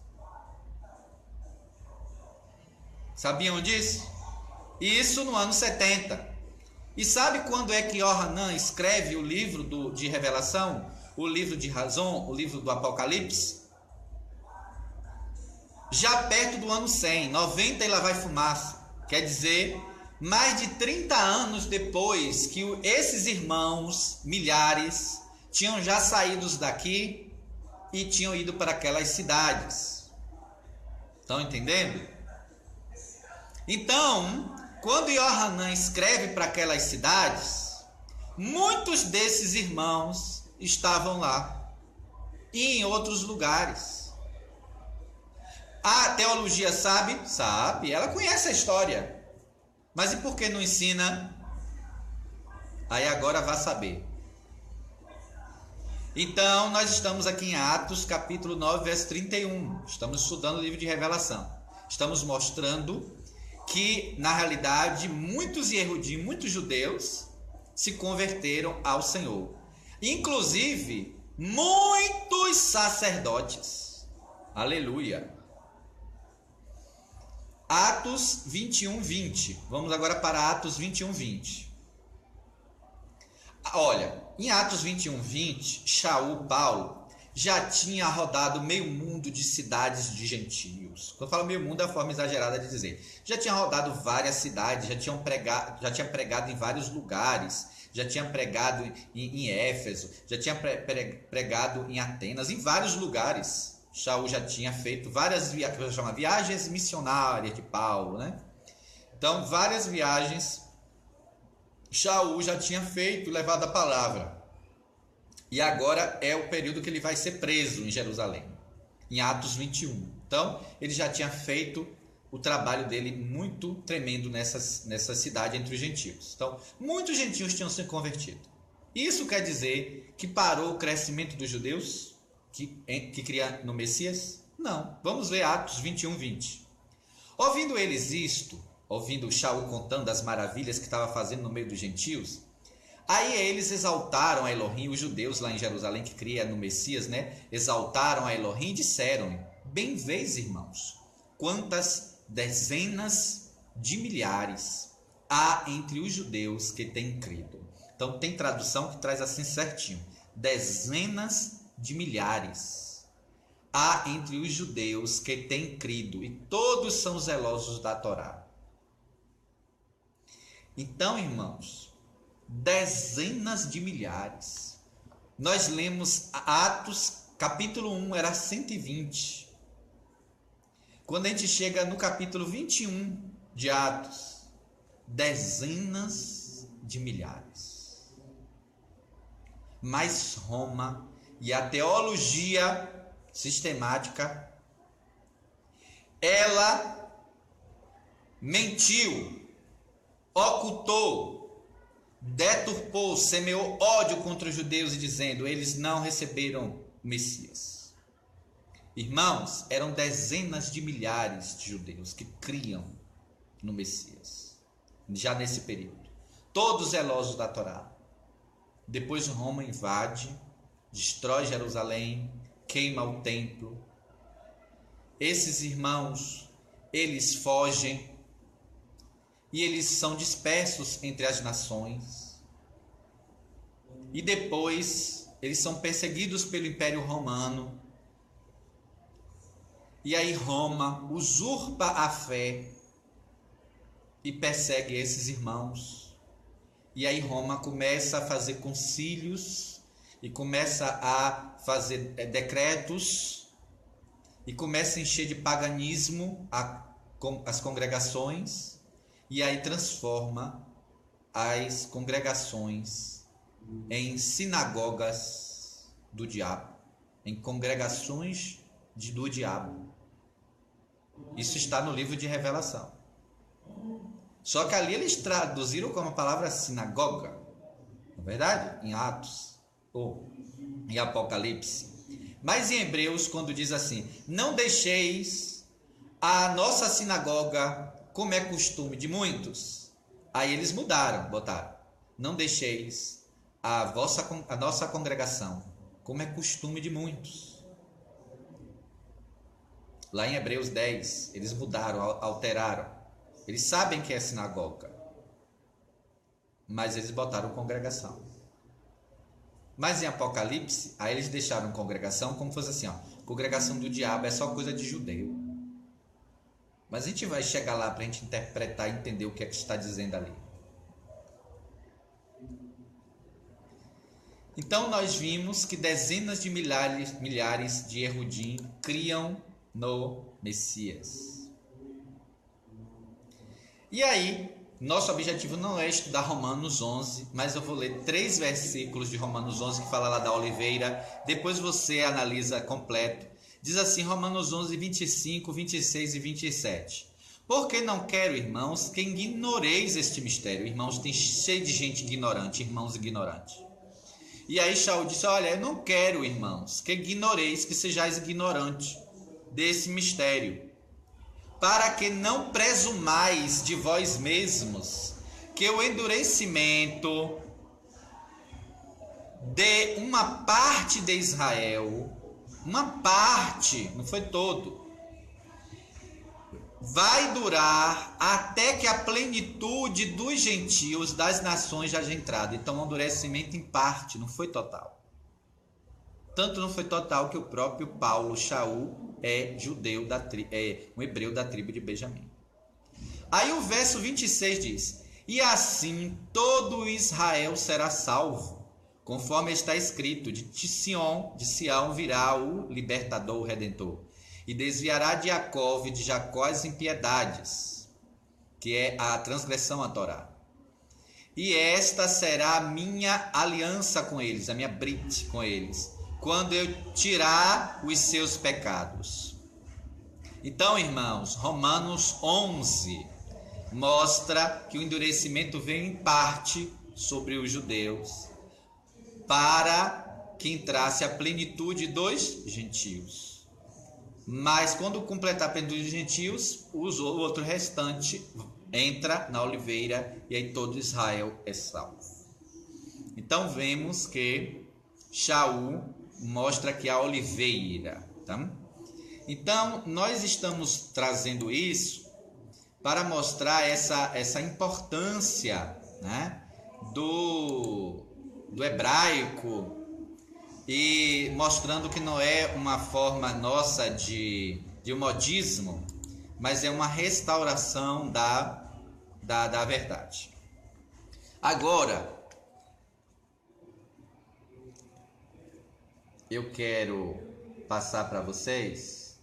Sabiam disso? Isso no ano 70. E sabe quando é que Yohanan escreve o livro de Revelação? O livro de Razão, o livro do Apocalipse? Já perto do ano 100, 90 e lá vai fumaça. Quer dizer, mais de 30 anos depois que esses irmãos, milhares, tinham já saído daqui e tinham ido para aquelas cidades. Estão entendendo? Então, quando Yohanan escreve para aquelas cidades, muitos desses irmãos estavam lá e em outros lugares. A teologia sabe? Sabe, ela conhece a história. Mas e por que não ensina? Aí agora vá saber. Então, nós estamos aqui em Atos, capítulo 9, verso 31. Estamos estudando o livro de Revelação. Estamos mostrando que, na realidade, muitos Yehudim, muitos judeus, se converteram ao Senhor. Inclusive, muitos sacerdotes. Aleluia. Atos 21, 20. Vamos agora para Atos 21, 20. Olha, em Atos 21, 20, Shaul, Paulo, já tinha rodado meio mundo de cidades de gentios. Quando eu falo meio mundo, é a forma exagerada de dizer. Já tinha rodado várias cidades, já tinha pregado em vários lugares, já tinha pregado em Éfeso, já tinha pregado em Atenas, em vários lugares. Shaul já tinha feito várias viagens missionárias de Paulo, né? Então, várias viagens Shaul já tinha feito, levado a palavra. E agora é o período que ele vai ser preso em Jerusalém, em Atos 21. Então, ele já tinha feito o trabalho dele muito tremendo nessa cidade entre os gentios. Então, muitos gentios tinham se convertido. Isso quer dizer que parou o crescimento dos judeus que cria no Messias? Não. Vamos ver Atos 21, 20. Ouvindo eles isto, ouvindo Shaul contando as maravilhas que estava fazendo no meio dos gentios, aí eles exaltaram a Elohim, os judeus lá em Jerusalém que cria no Messias, né? Exaltaram a Elohim e disseram: bem vês, irmãos, quantas dezenas de milhares há entre os judeus que têm crido. Então tem tradução que traz assim certinho: dezenas de milhares há entre os judeus que têm crido, e todos são zelosos da Torá. Então, irmãos, dezenas de milhares. Nós lemos Atos, capítulo 1, era 120. Quando a gente chega no capítulo 21 de Atos, dezenas de milhares. Mas Roma e a teologia sistemática, ela mentiu, ocultou, deturpou, semeou ódio contra os judeus, dizendo: eles não receberam o Messias. Irmãos, eram dezenas de milhares de judeus que criam no Messias. já nesse período. Todos zelosos da Torá. Depois Roma invade, destrói Jerusalém, queima o templo. Esses irmãos, eles fogem e eles são dispersos entre as nações. E depois eles são perseguidos pelo Império Romano. E aí Roma usurpa a fé e persegue esses irmãos. E aí Roma começa a fazer concílios e começa a fazer decretos e começa a encher de paganismo as congregações, e aí transforma as congregações em sinagogas do diabo, em congregações do diabo. Isso está no livro de Revelação. Só que ali eles traduziram como a palavra sinagoga, não é verdade? Em Atos ou em Apocalipse. Mas em Hebreus, quando diz assim: não deixeis a nossa sinagoga, como é costume de muitos. Aí eles mudaram, botaram: não deixeis a nossa congregação, como é costume de muitos. Lá em Hebreus 10, eles mudaram, alteraram. Eles sabem que é sinagoga, mas eles botaram congregação. Mas em Apocalipse, aí eles deixaram congregação como fosse assim, ó, congregação do diabo é só coisa de judeu. Mas a gente vai chegar lá para a gente interpretar e entender o que é que está dizendo ali. Então nós vimos que dezenas de milhares de Erudim criam no Messias. E aí, nosso objetivo não é estudar Romanos 11, mas eu vou ler 3 versículos de Romanos 11 que fala lá da oliveira, depois você analisa completo. Diz assim, Romanos 11, 25, 26 e 27. Porque não quero, irmãos, que ignoreis este mistério. Irmãos, tem cheio de gente ignorante, irmãos ignorantes. E aí Shaul disse, olha, eu não quero, irmãos, que ignoreis, que sejais ignorantes desse mistério, para que não presumais de vós mesmos que o endurecimento de uma parte de Israel, uma parte, não foi todo, vai durar até que a plenitude dos gentios, das nações, já haja entrado. Então, o endurecimento em parte, não foi total. Tanto não foi total que o próprio Paulo, Shaul, é judeu, um hebreu da tribo de Benjamim. Aí o verso 26 diz, e assim todo Israel será salvo, conforme está escrito, de Sião virá o libertador, o redentor, e desviará de Jacó e de Jacó as impiedades, que é a transgressão à Torá. E esta será a minha aliança com eles, a minha brit com eles, quando eu tirar os seus pecados. Então, irmãos, Romanos 11 mostra que o endurecimento vem em parte sobre os judeus, para que entrasse a plenitude dos gentios. Mas quando completar a plenitude dos gentios, o outro restante entra na oliveira e aí todo Israel é salvo. Então vemos que Shaul mostra que a oliveira, tá? Então nós estamos trazendo isso para mostrar essa importância, né, do hebraico, e mostrando que não é uma forma nossa de modismo, mas é uma restauração da verdade. Agora, eu quero passar para vocês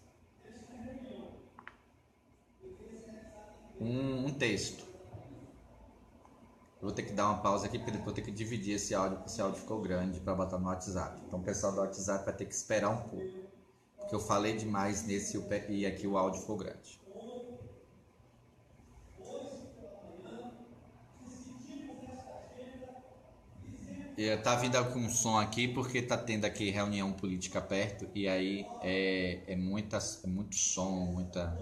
um texto. Eu vou ter que dar uma pausa aqui, porque vou ter que dividir esse áudio, porque esse áudio ficou grande para botar no WhatsApp. Então o pessoal do WhatsApp vai ter que esperar um pouco, porque eu falei demais nesse e aqui o áudio ficou grande. Tá vindo com um som aqui, porque tá tendo aqui reunião política perto, e aí é muito som, muita...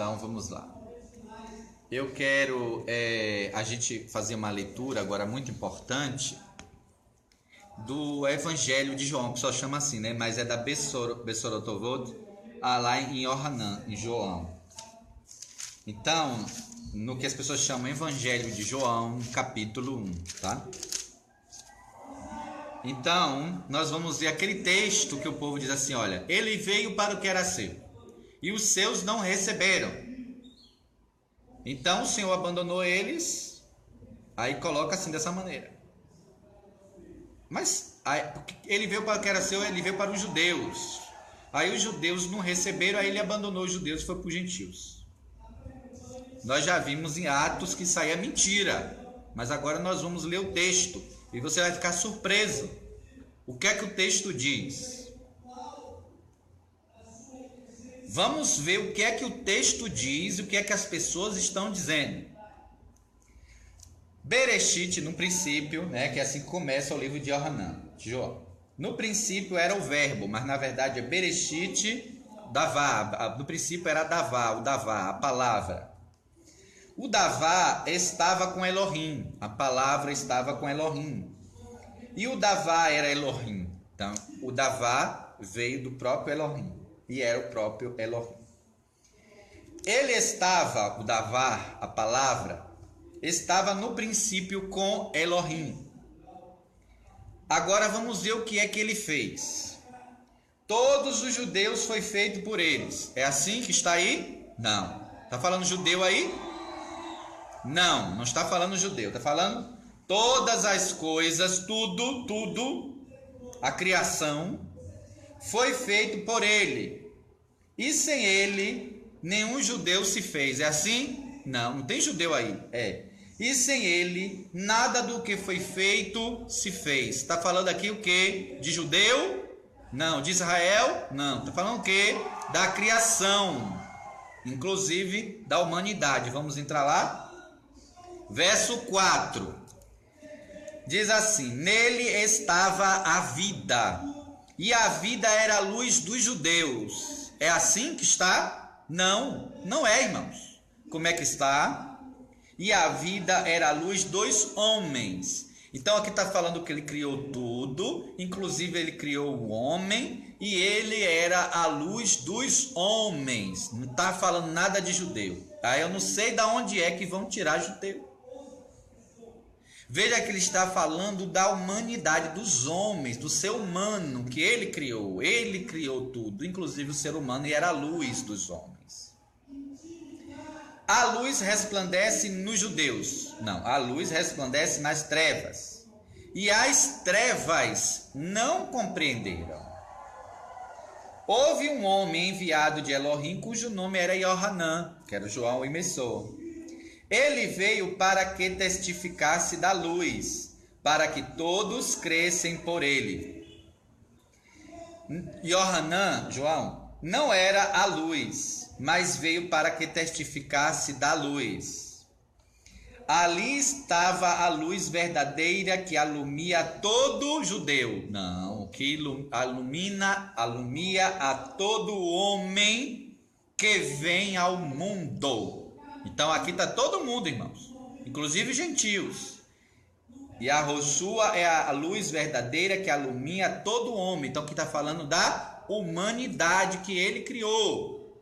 Então vamos lá. Eu quero a gente fazer uma leitura agora muito importante do Evangelho de João, que só chama assim, né? Mas é da Besorotovod, lá em Yohanan, em João. Então, no que as pessoas chamam Evangelho de João, capítulo 1, tá? Então, nós vamos ver aquele texto que o povo diz assim, olha, ele veio para o que era seu, e os seus não receberam. Então, o Senhor abandonou eles, aí coloca assim dessa maneira. Mas, ele veio para o que era seu, ele veio para os judeus. Aí os judeus não receberam, aí ele abandonou os judeus e foi para os gentios. Nós já vimos em Atos que isso aí é mentira, mas agora nós vamos ler o texto e você vai ficar surpreso. O que é que o texto diz? Vamos ver o que é que o texto diz e o que é que as pessoas estão dizendo. Bereshit, no princípio, né, que é assim que começa o livro de Yohanan, João. No princípio era o verbo, mas na verdade é Bereshit, Davá. No princípio era Davá, o Davá, a palavra. O Davá estava com Elohim, a palavra estava com Elohim. E o Davá era Elohim. Então, o Davá veio do próprio Elohim e era o próprio Elohim. Ele estava, o Davá, a palavra, estava no princípio com Elohim. Agora vamos ver o que é que ele fez. Todos os judeus foi feito por eles. É assim que está aí? Não. Está falando judeu aí? Não, não está falando judeu. Está falando todas as coisas, tudo, a criação foi feito por ele. E sem ele, nenhum judeu se fez. É assim? Não, não tem judeu aí. E sem ele, nada do que foi feito se fez. Está falando aqui o quê? De judeu? Não. De Israel? Não. Está falando o quê? Da criação. Inclusive da humanidade. Vamos entrar lá? Verso 4. Diz assim: nele estava a vida, e a vida era a luz dos judeus. É assim que está? Não, não é, irmãos. Como é que está? E a vida era a luz dos homens. Então aqui está falando que ele criou tudo, inclusive ele criou o homem, e ele era a luz dos homens. Não está falando nada de judeu. Tá? Eu não sei de onde é que vão tirar judeu. Veja que ele está falando da humanidade, dos homens, do ser humano que ele criou. Ele criou tudo, inclusive o ser humano, e era a luz dos homens. A luz resplandece nos judeus. Não, a luz resplandece nas trevas. E as trevas não compreenderam. Houve um homem enviado de Elohim, cujo nome era Yohanan, que era João o emissor. Ele veio para que testificasse da luz, para que todos crescem por ele. Yohanan, João, não era a luz, mas veio para que testificasse da luz. Ali estava a luz verdadeira que alumia todo judeu. Não, que alumia a todo homem que vem ao mundo. Então aqui está todo mundo, irmãos, inclusive gentios. E a Roshua é a luz verdadeira que alumia todo homem. Então aqui está falando da humanidade que ele criou.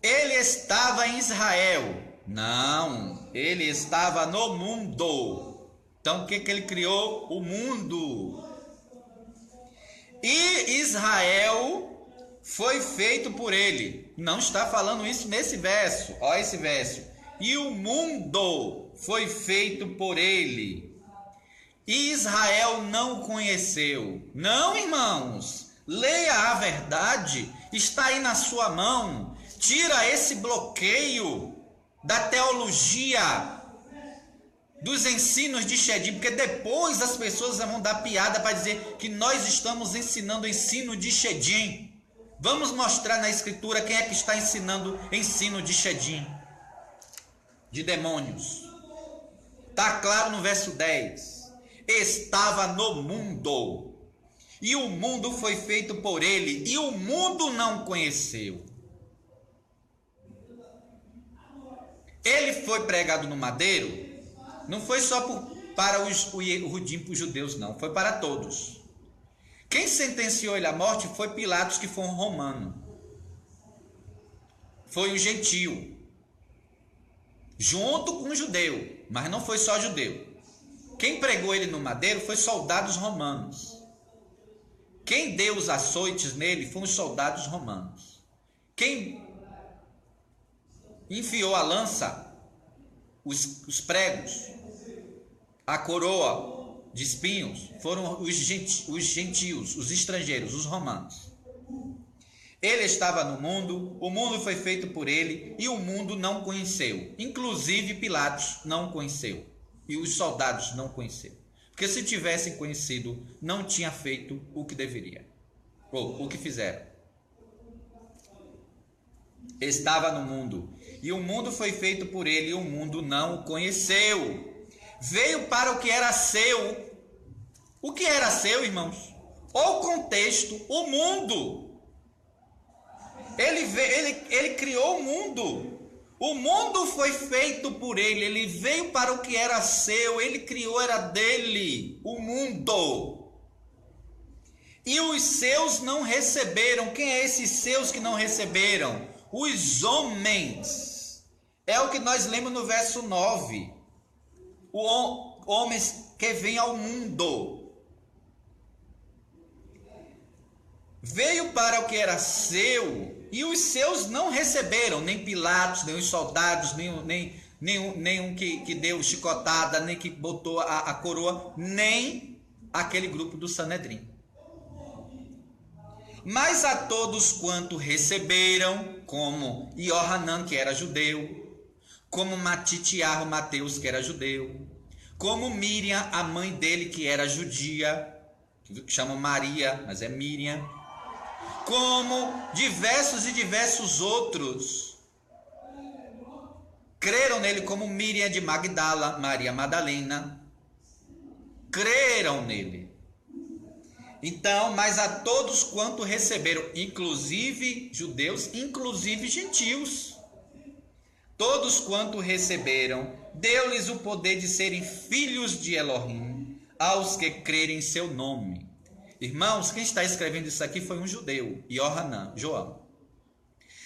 Ele estava em Israel. Não, ele estava no mundo. Então o que ele criou? O mundo. E Israel foi feito por ele. Não está falando isso nesse verso. Olha esse verso. E o mundo foi feito por ele. E Israel não o conheceu. Não, irmãos. Leia a verdade. Está aí na sua mão. Tira esse bloqueio da teologia, dos ensinos de Shedim, porque depois as pessoas vão dar piada para dizer que nós estamos ensinando o ensino de Shedim. Vamos mostrar na escritura quem é que está ensinando ensino de Shedim, de demônios. Está claro no verso 10. Estava no mundo, e o mundo foi feito por ele, e o mundo não conheceu. Ele foi pregado no madeiro, não foi só para os judeus, não, foi para todos. Quem sentenciou ele à morte foi Pilatos, que foi um romano. Foi um gentio, junto com um judeu, mas não foi só judeu. Quem pregou ele no madeiro foi soldados romanos. Quem deu os açoites nele foram os soldados romanos. Quem enfiou a lança, os pregos, a coroa de espinhos, foram os gentios, os estrangeiros, os romanos. Ele estava no mundo, o mundo foi feito por ele e o mundo não conheceu. Inclusive Pilatos não conheceu e os soldados não conheceram. Porque se tivessem conhecido, não tinha feito o que deveria, ou o que fizeram. Estava no mundo e o mundo foi feito por ele e o mundo não o conheceu. Veio para o que era seu. O que era seu, irmãos? O contexto, o mundo. Ele criou o mundo. O mundo foi feito por ele. Ele veio para o que era seu. Ele criou, era dele. O mundo. E os seus não receberam. Quem é esses seus que não receberam? Os homens. É o que nós lemos no verso 9. Homens que vêm ao mundo. Veio para o que era seu. E os seus não receberam, nem Pilatos, nem os soldados, nem um que deu chicotada, nem que botou a coroa, nem aquele grupo do Sanedrim. Mas a todos quanto receberam, como Iohanan, que era judeu, como Matitiarro Mateus, que era judeu, como Miriam, a mãe dele, que era judia, que chamam Maria, mas é Miriam, como diversos outros creram nele, como Miriam de Magdala, Maria Madalena, creram nele. Então, mas a todos quanto receberam, inclusive judeus, inclusive gentios, todos quanto receberam, deu-lhes o poder de serem filhos de Elohim, aos que crerem em seu nome. Irmãos, quem está escrevendo isso aqui foi um judeu, Iohanan, João.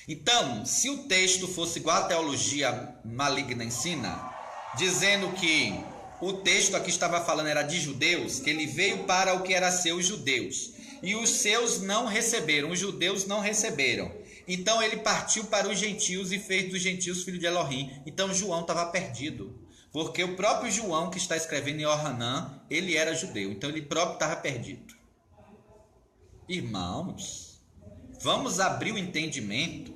Então, se o texto fosse igual à teologia maligna ensina, dizendo que o texto aqui estava falando era de judeus, que ele veio para o que era seu, os judeus, e os seus não receberam, os judeus não receberam. Então ele partiu para os gentios e fez dos gentios filho de Elohim. Então João estava perdido, porque o próprio João que está escrevendo em Iohanan, ele era judeu, então ele próprio estava perdido. Irmãos, vamos abrir o entendimento.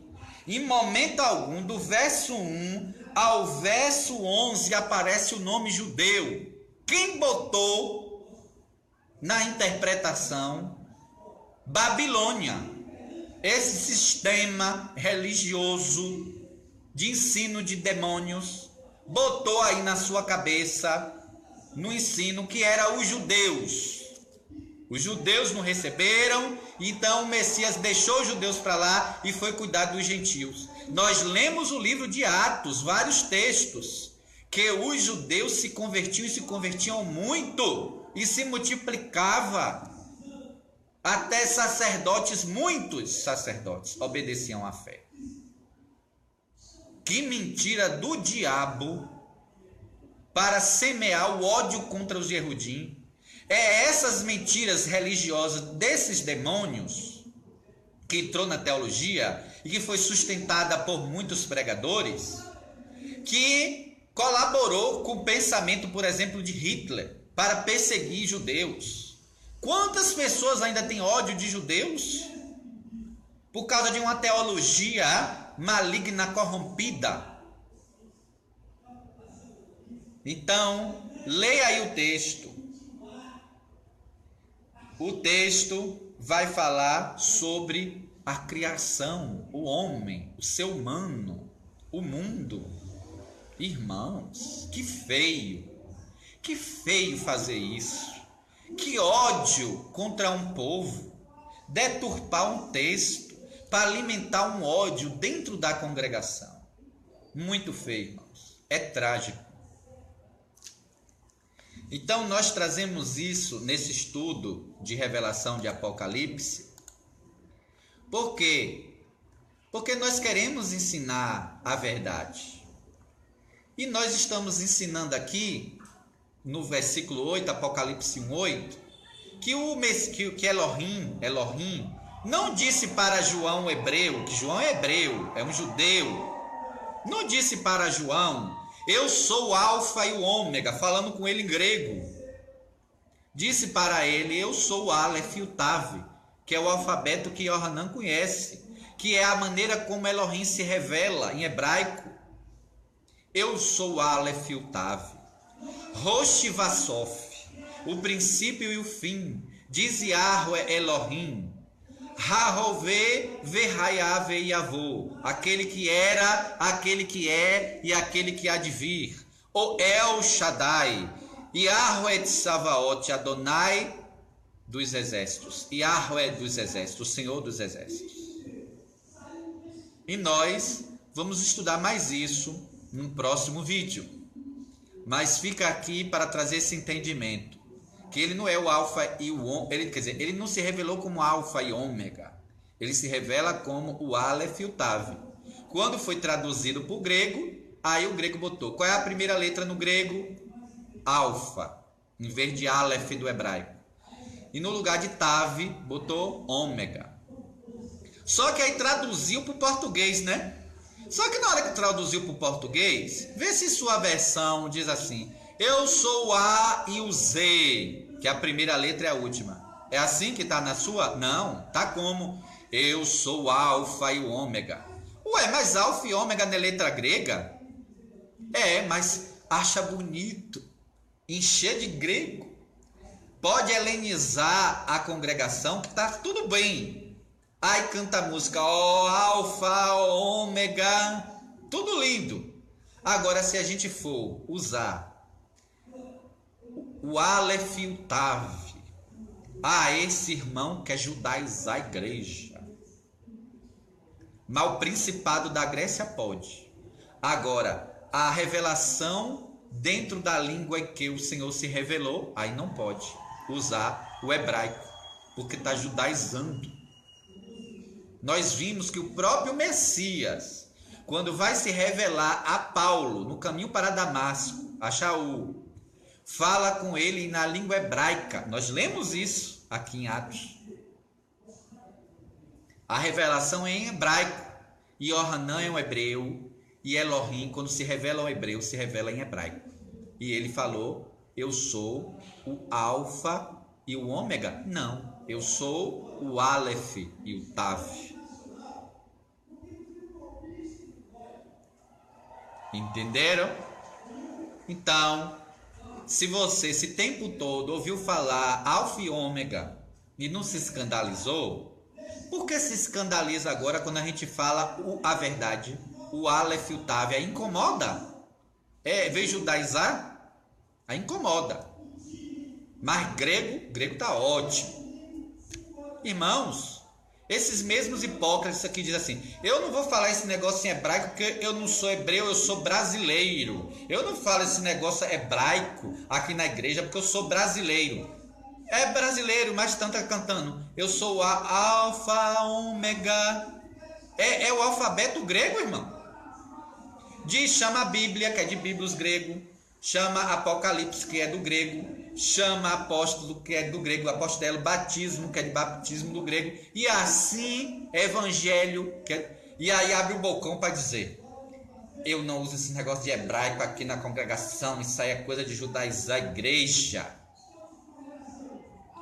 Em momento algum, do verso 1 ao verso 11, aparece o nome judeu. Quem botou na interpretação? Babilônia. Esse sistema religioso de ensino de demônios botou aí na sua cabeça, no ensino, que era os judeus. Os judeus não receberam, então o Messias deixou os judeus para lá e foi cuidar dos gentios. Nós lemos o livro de Atos, vários textos, que os judeus se convertiam e se convertiam muito, e se multiplicava. Até sacerdotes, muitos sacerdotes, obedeciam à fé. Que mentira do diabo para semear o ódio contra os Yehudim. É essas mentiras religiosas desses demônios que entrou na teologia e que foi sustentada por muitos pregadores, que colaborou com o pensamento, por exemplo, de Hitler para perseguir judeus. Quantas pessoas ainda têm ódio de judeus por causa de uma teologia maligna, corrompida? Então, leia aí o texto. O texto vai falar sobre a criação, o homem, o ser humano, o mundo. Irmãos, que feio fazer isso. Que ódio contra um povo, deturpar um texto para alimentar um ódio dentro da congregação. Muito feio, irmãos. é trágico. Então nós trazemos isso nesse estudo de revelação de Apocalipse. Por quê? Porque nós queremos ensinar a verdade. E nós estamos ensinando aqui, no versículo 8, Apocalipse 1:8, que Elohim não disse para João o hebreu, que João é hebreu, é um judeu, não disse para João, eu sou o alfa e o ômega, falando com ele em grego. Disse para ele, eu sou o Aleph e o Tav, que é o alfabeto que Yohanan conhece, que é a maneira como Elohim se revela em hebraico. Eu sou o Aleph e o Tav, Rosh Vassof, o princípio e o fim, diz Yahweh Elohim, Rahove Verhayave Yavô, aquele que era, aquele que é e aquele que há de vir, o El Shaddai, Yahweh Tsavaot, Adonai dos exércitos, Yahweh dos exércitos, o Senhor dos exércitos. E nós vamos estudar mais isso num próximo vídeo. Mas fica aqui para trazer esse entendimento, que ele não é o alfa e o ômega, quer dizer, ele não se revelou como alfa e ômega, ele se revela como o Aleph e o Tav. Quando foi traduzido para o grego, aí o grego botou, qual é a primeira letra no grego? Alfa, em vez de Aleph do hebraico. E no lugar de Tav, botou ômega. Só que aí traduziu para o português, né? Só que na hora que traduziu para o português, vê se sua versão diz assim, eu sou o A e o Z, que a primeira letra é a última. É assim que está na sua? Não, tá como? Eu sou o alfa e o ômega. Ué, mas alfa e ômega não é letra grega? É, mas acha bonito, encher de grego. Pode helenizar a congregação, que tá tudo bem. Aí canta a música, ó, alfa, ó, ômega, tudo lindo. Agora, se a gente for usar o Aleph e o Tav, esse irmão quer judaizar a igreja. Mas o principado da Grécia pode. Agora, a revelação dentro da língua em que o Senhor se revelou, aí não pode usar o hebraico, porque está judaizando. Nós vimos que o próprio Messias, quando vai se revelar a Paulo no caminho para Damasco, a Shaul, fala com ele na língua hebraica. Nós lemos isso aqui em Atos. A revelação é em hebraico. E Yohanan é um hebreu. E Elohim, quando se revela ao hebreu, se revela em hebraico. E ele falou, eu sou o alfa e o ômega. Não, eu sou o Aleph e o Tav. Entenderam? Então, se você esse tempo todo ouviu falar alfa e ômega e não se escandalizou, por que se escandaliza agora quando a gente fala a verdade? O Aleph e o Tav, aí incomoda? Veio judaizar? Aí incomoda. Mas grego tá ótimo. Irmãos, esses mesmos hipócritas aqui dizem assim, eu não vou falar esse negócio em hebraico porque eu não sou hebreu, eu sou brasileiro. Eu não falo esse negócio hebraico aqui na igreja porque eu sou brasileiro. É brasileiro, mas tanto cantando, eu sou a alfa, ômega. É o alfabeto grego, irmão. Chama a Bíblia, que é de Bíblios grego. Chama Apocalipse, que é do grego. Chama apóstolo, que é do grego, apostelo, batismo, que é de batismo do grego, e assim evangelho, e aí abre o bocão para dizer, eu não uso esse negócio de hebraico aqui na congregação, isso aí é coisa de judaizar a igreja,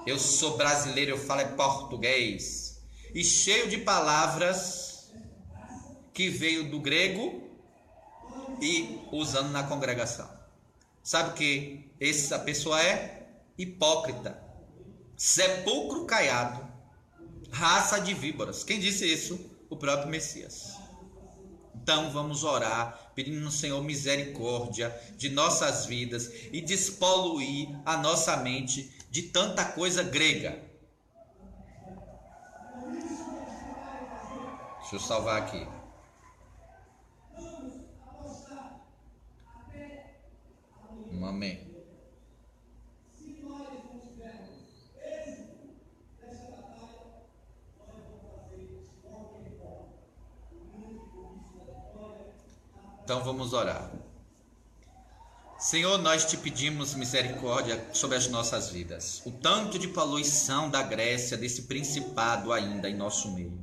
eu sou brasileiro, eu falo português, e cheio de palavras que veio do grego e usando na congregação. Sabe o que essa pessoa é? Hipócrita, sepulcro caiado, raça de víboras. Quem disse isso? O próprio Messias. Então vamos orar, pedindo no Senhor misericórdia de nossas vidas e despoluir a nossa mente de tanta coisa grega. Deixa eu salvar aqui. Vamos, amém. Então vamos orar. Senhor, nós te pedimos misericórdia sobre as nossas vidas. O tanto de poluição da Grécia, desse principado ainda em nosso meio.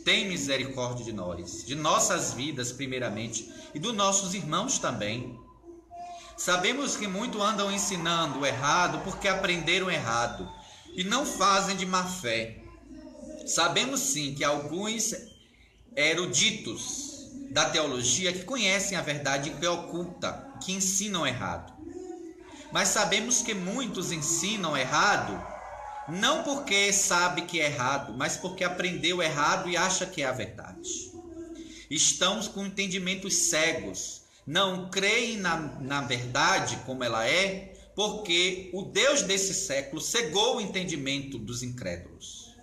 Tem misericórdia de nós, de nossas vidas primeiramente e dos nossos irmãos também. Sabemos que muitos andam ensinando o errado porque aprenderam errado e não fazem de má fé. Sabemos sim que alguns eruditos da teologia que conhecem a verdade que é oculta, que ensinam errado. Mas sabemos que muitos ensinam errado, não porque sabe que é errado, mas porque aprendeu errado e acha que é a verdade. Estão com entendimentos cegos, não creem na verdade como ela é, porque o Deus desse século cegou o entendimento dos incrédulos.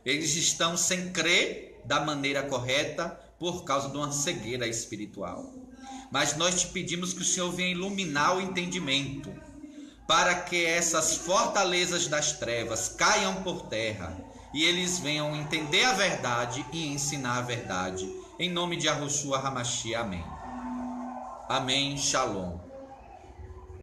Eles estão sem crer da maneira correta, por causa de uma cegueira espiritual. Mas nós te pedimos que o Senhor venha iluminar o entendimento, para que essas fortalezas das trevas caiam por terra e eles venham entender a verdade e ensinar a verdade. Em nome de Yahushua Hamashia, amém. Amém, Shalom.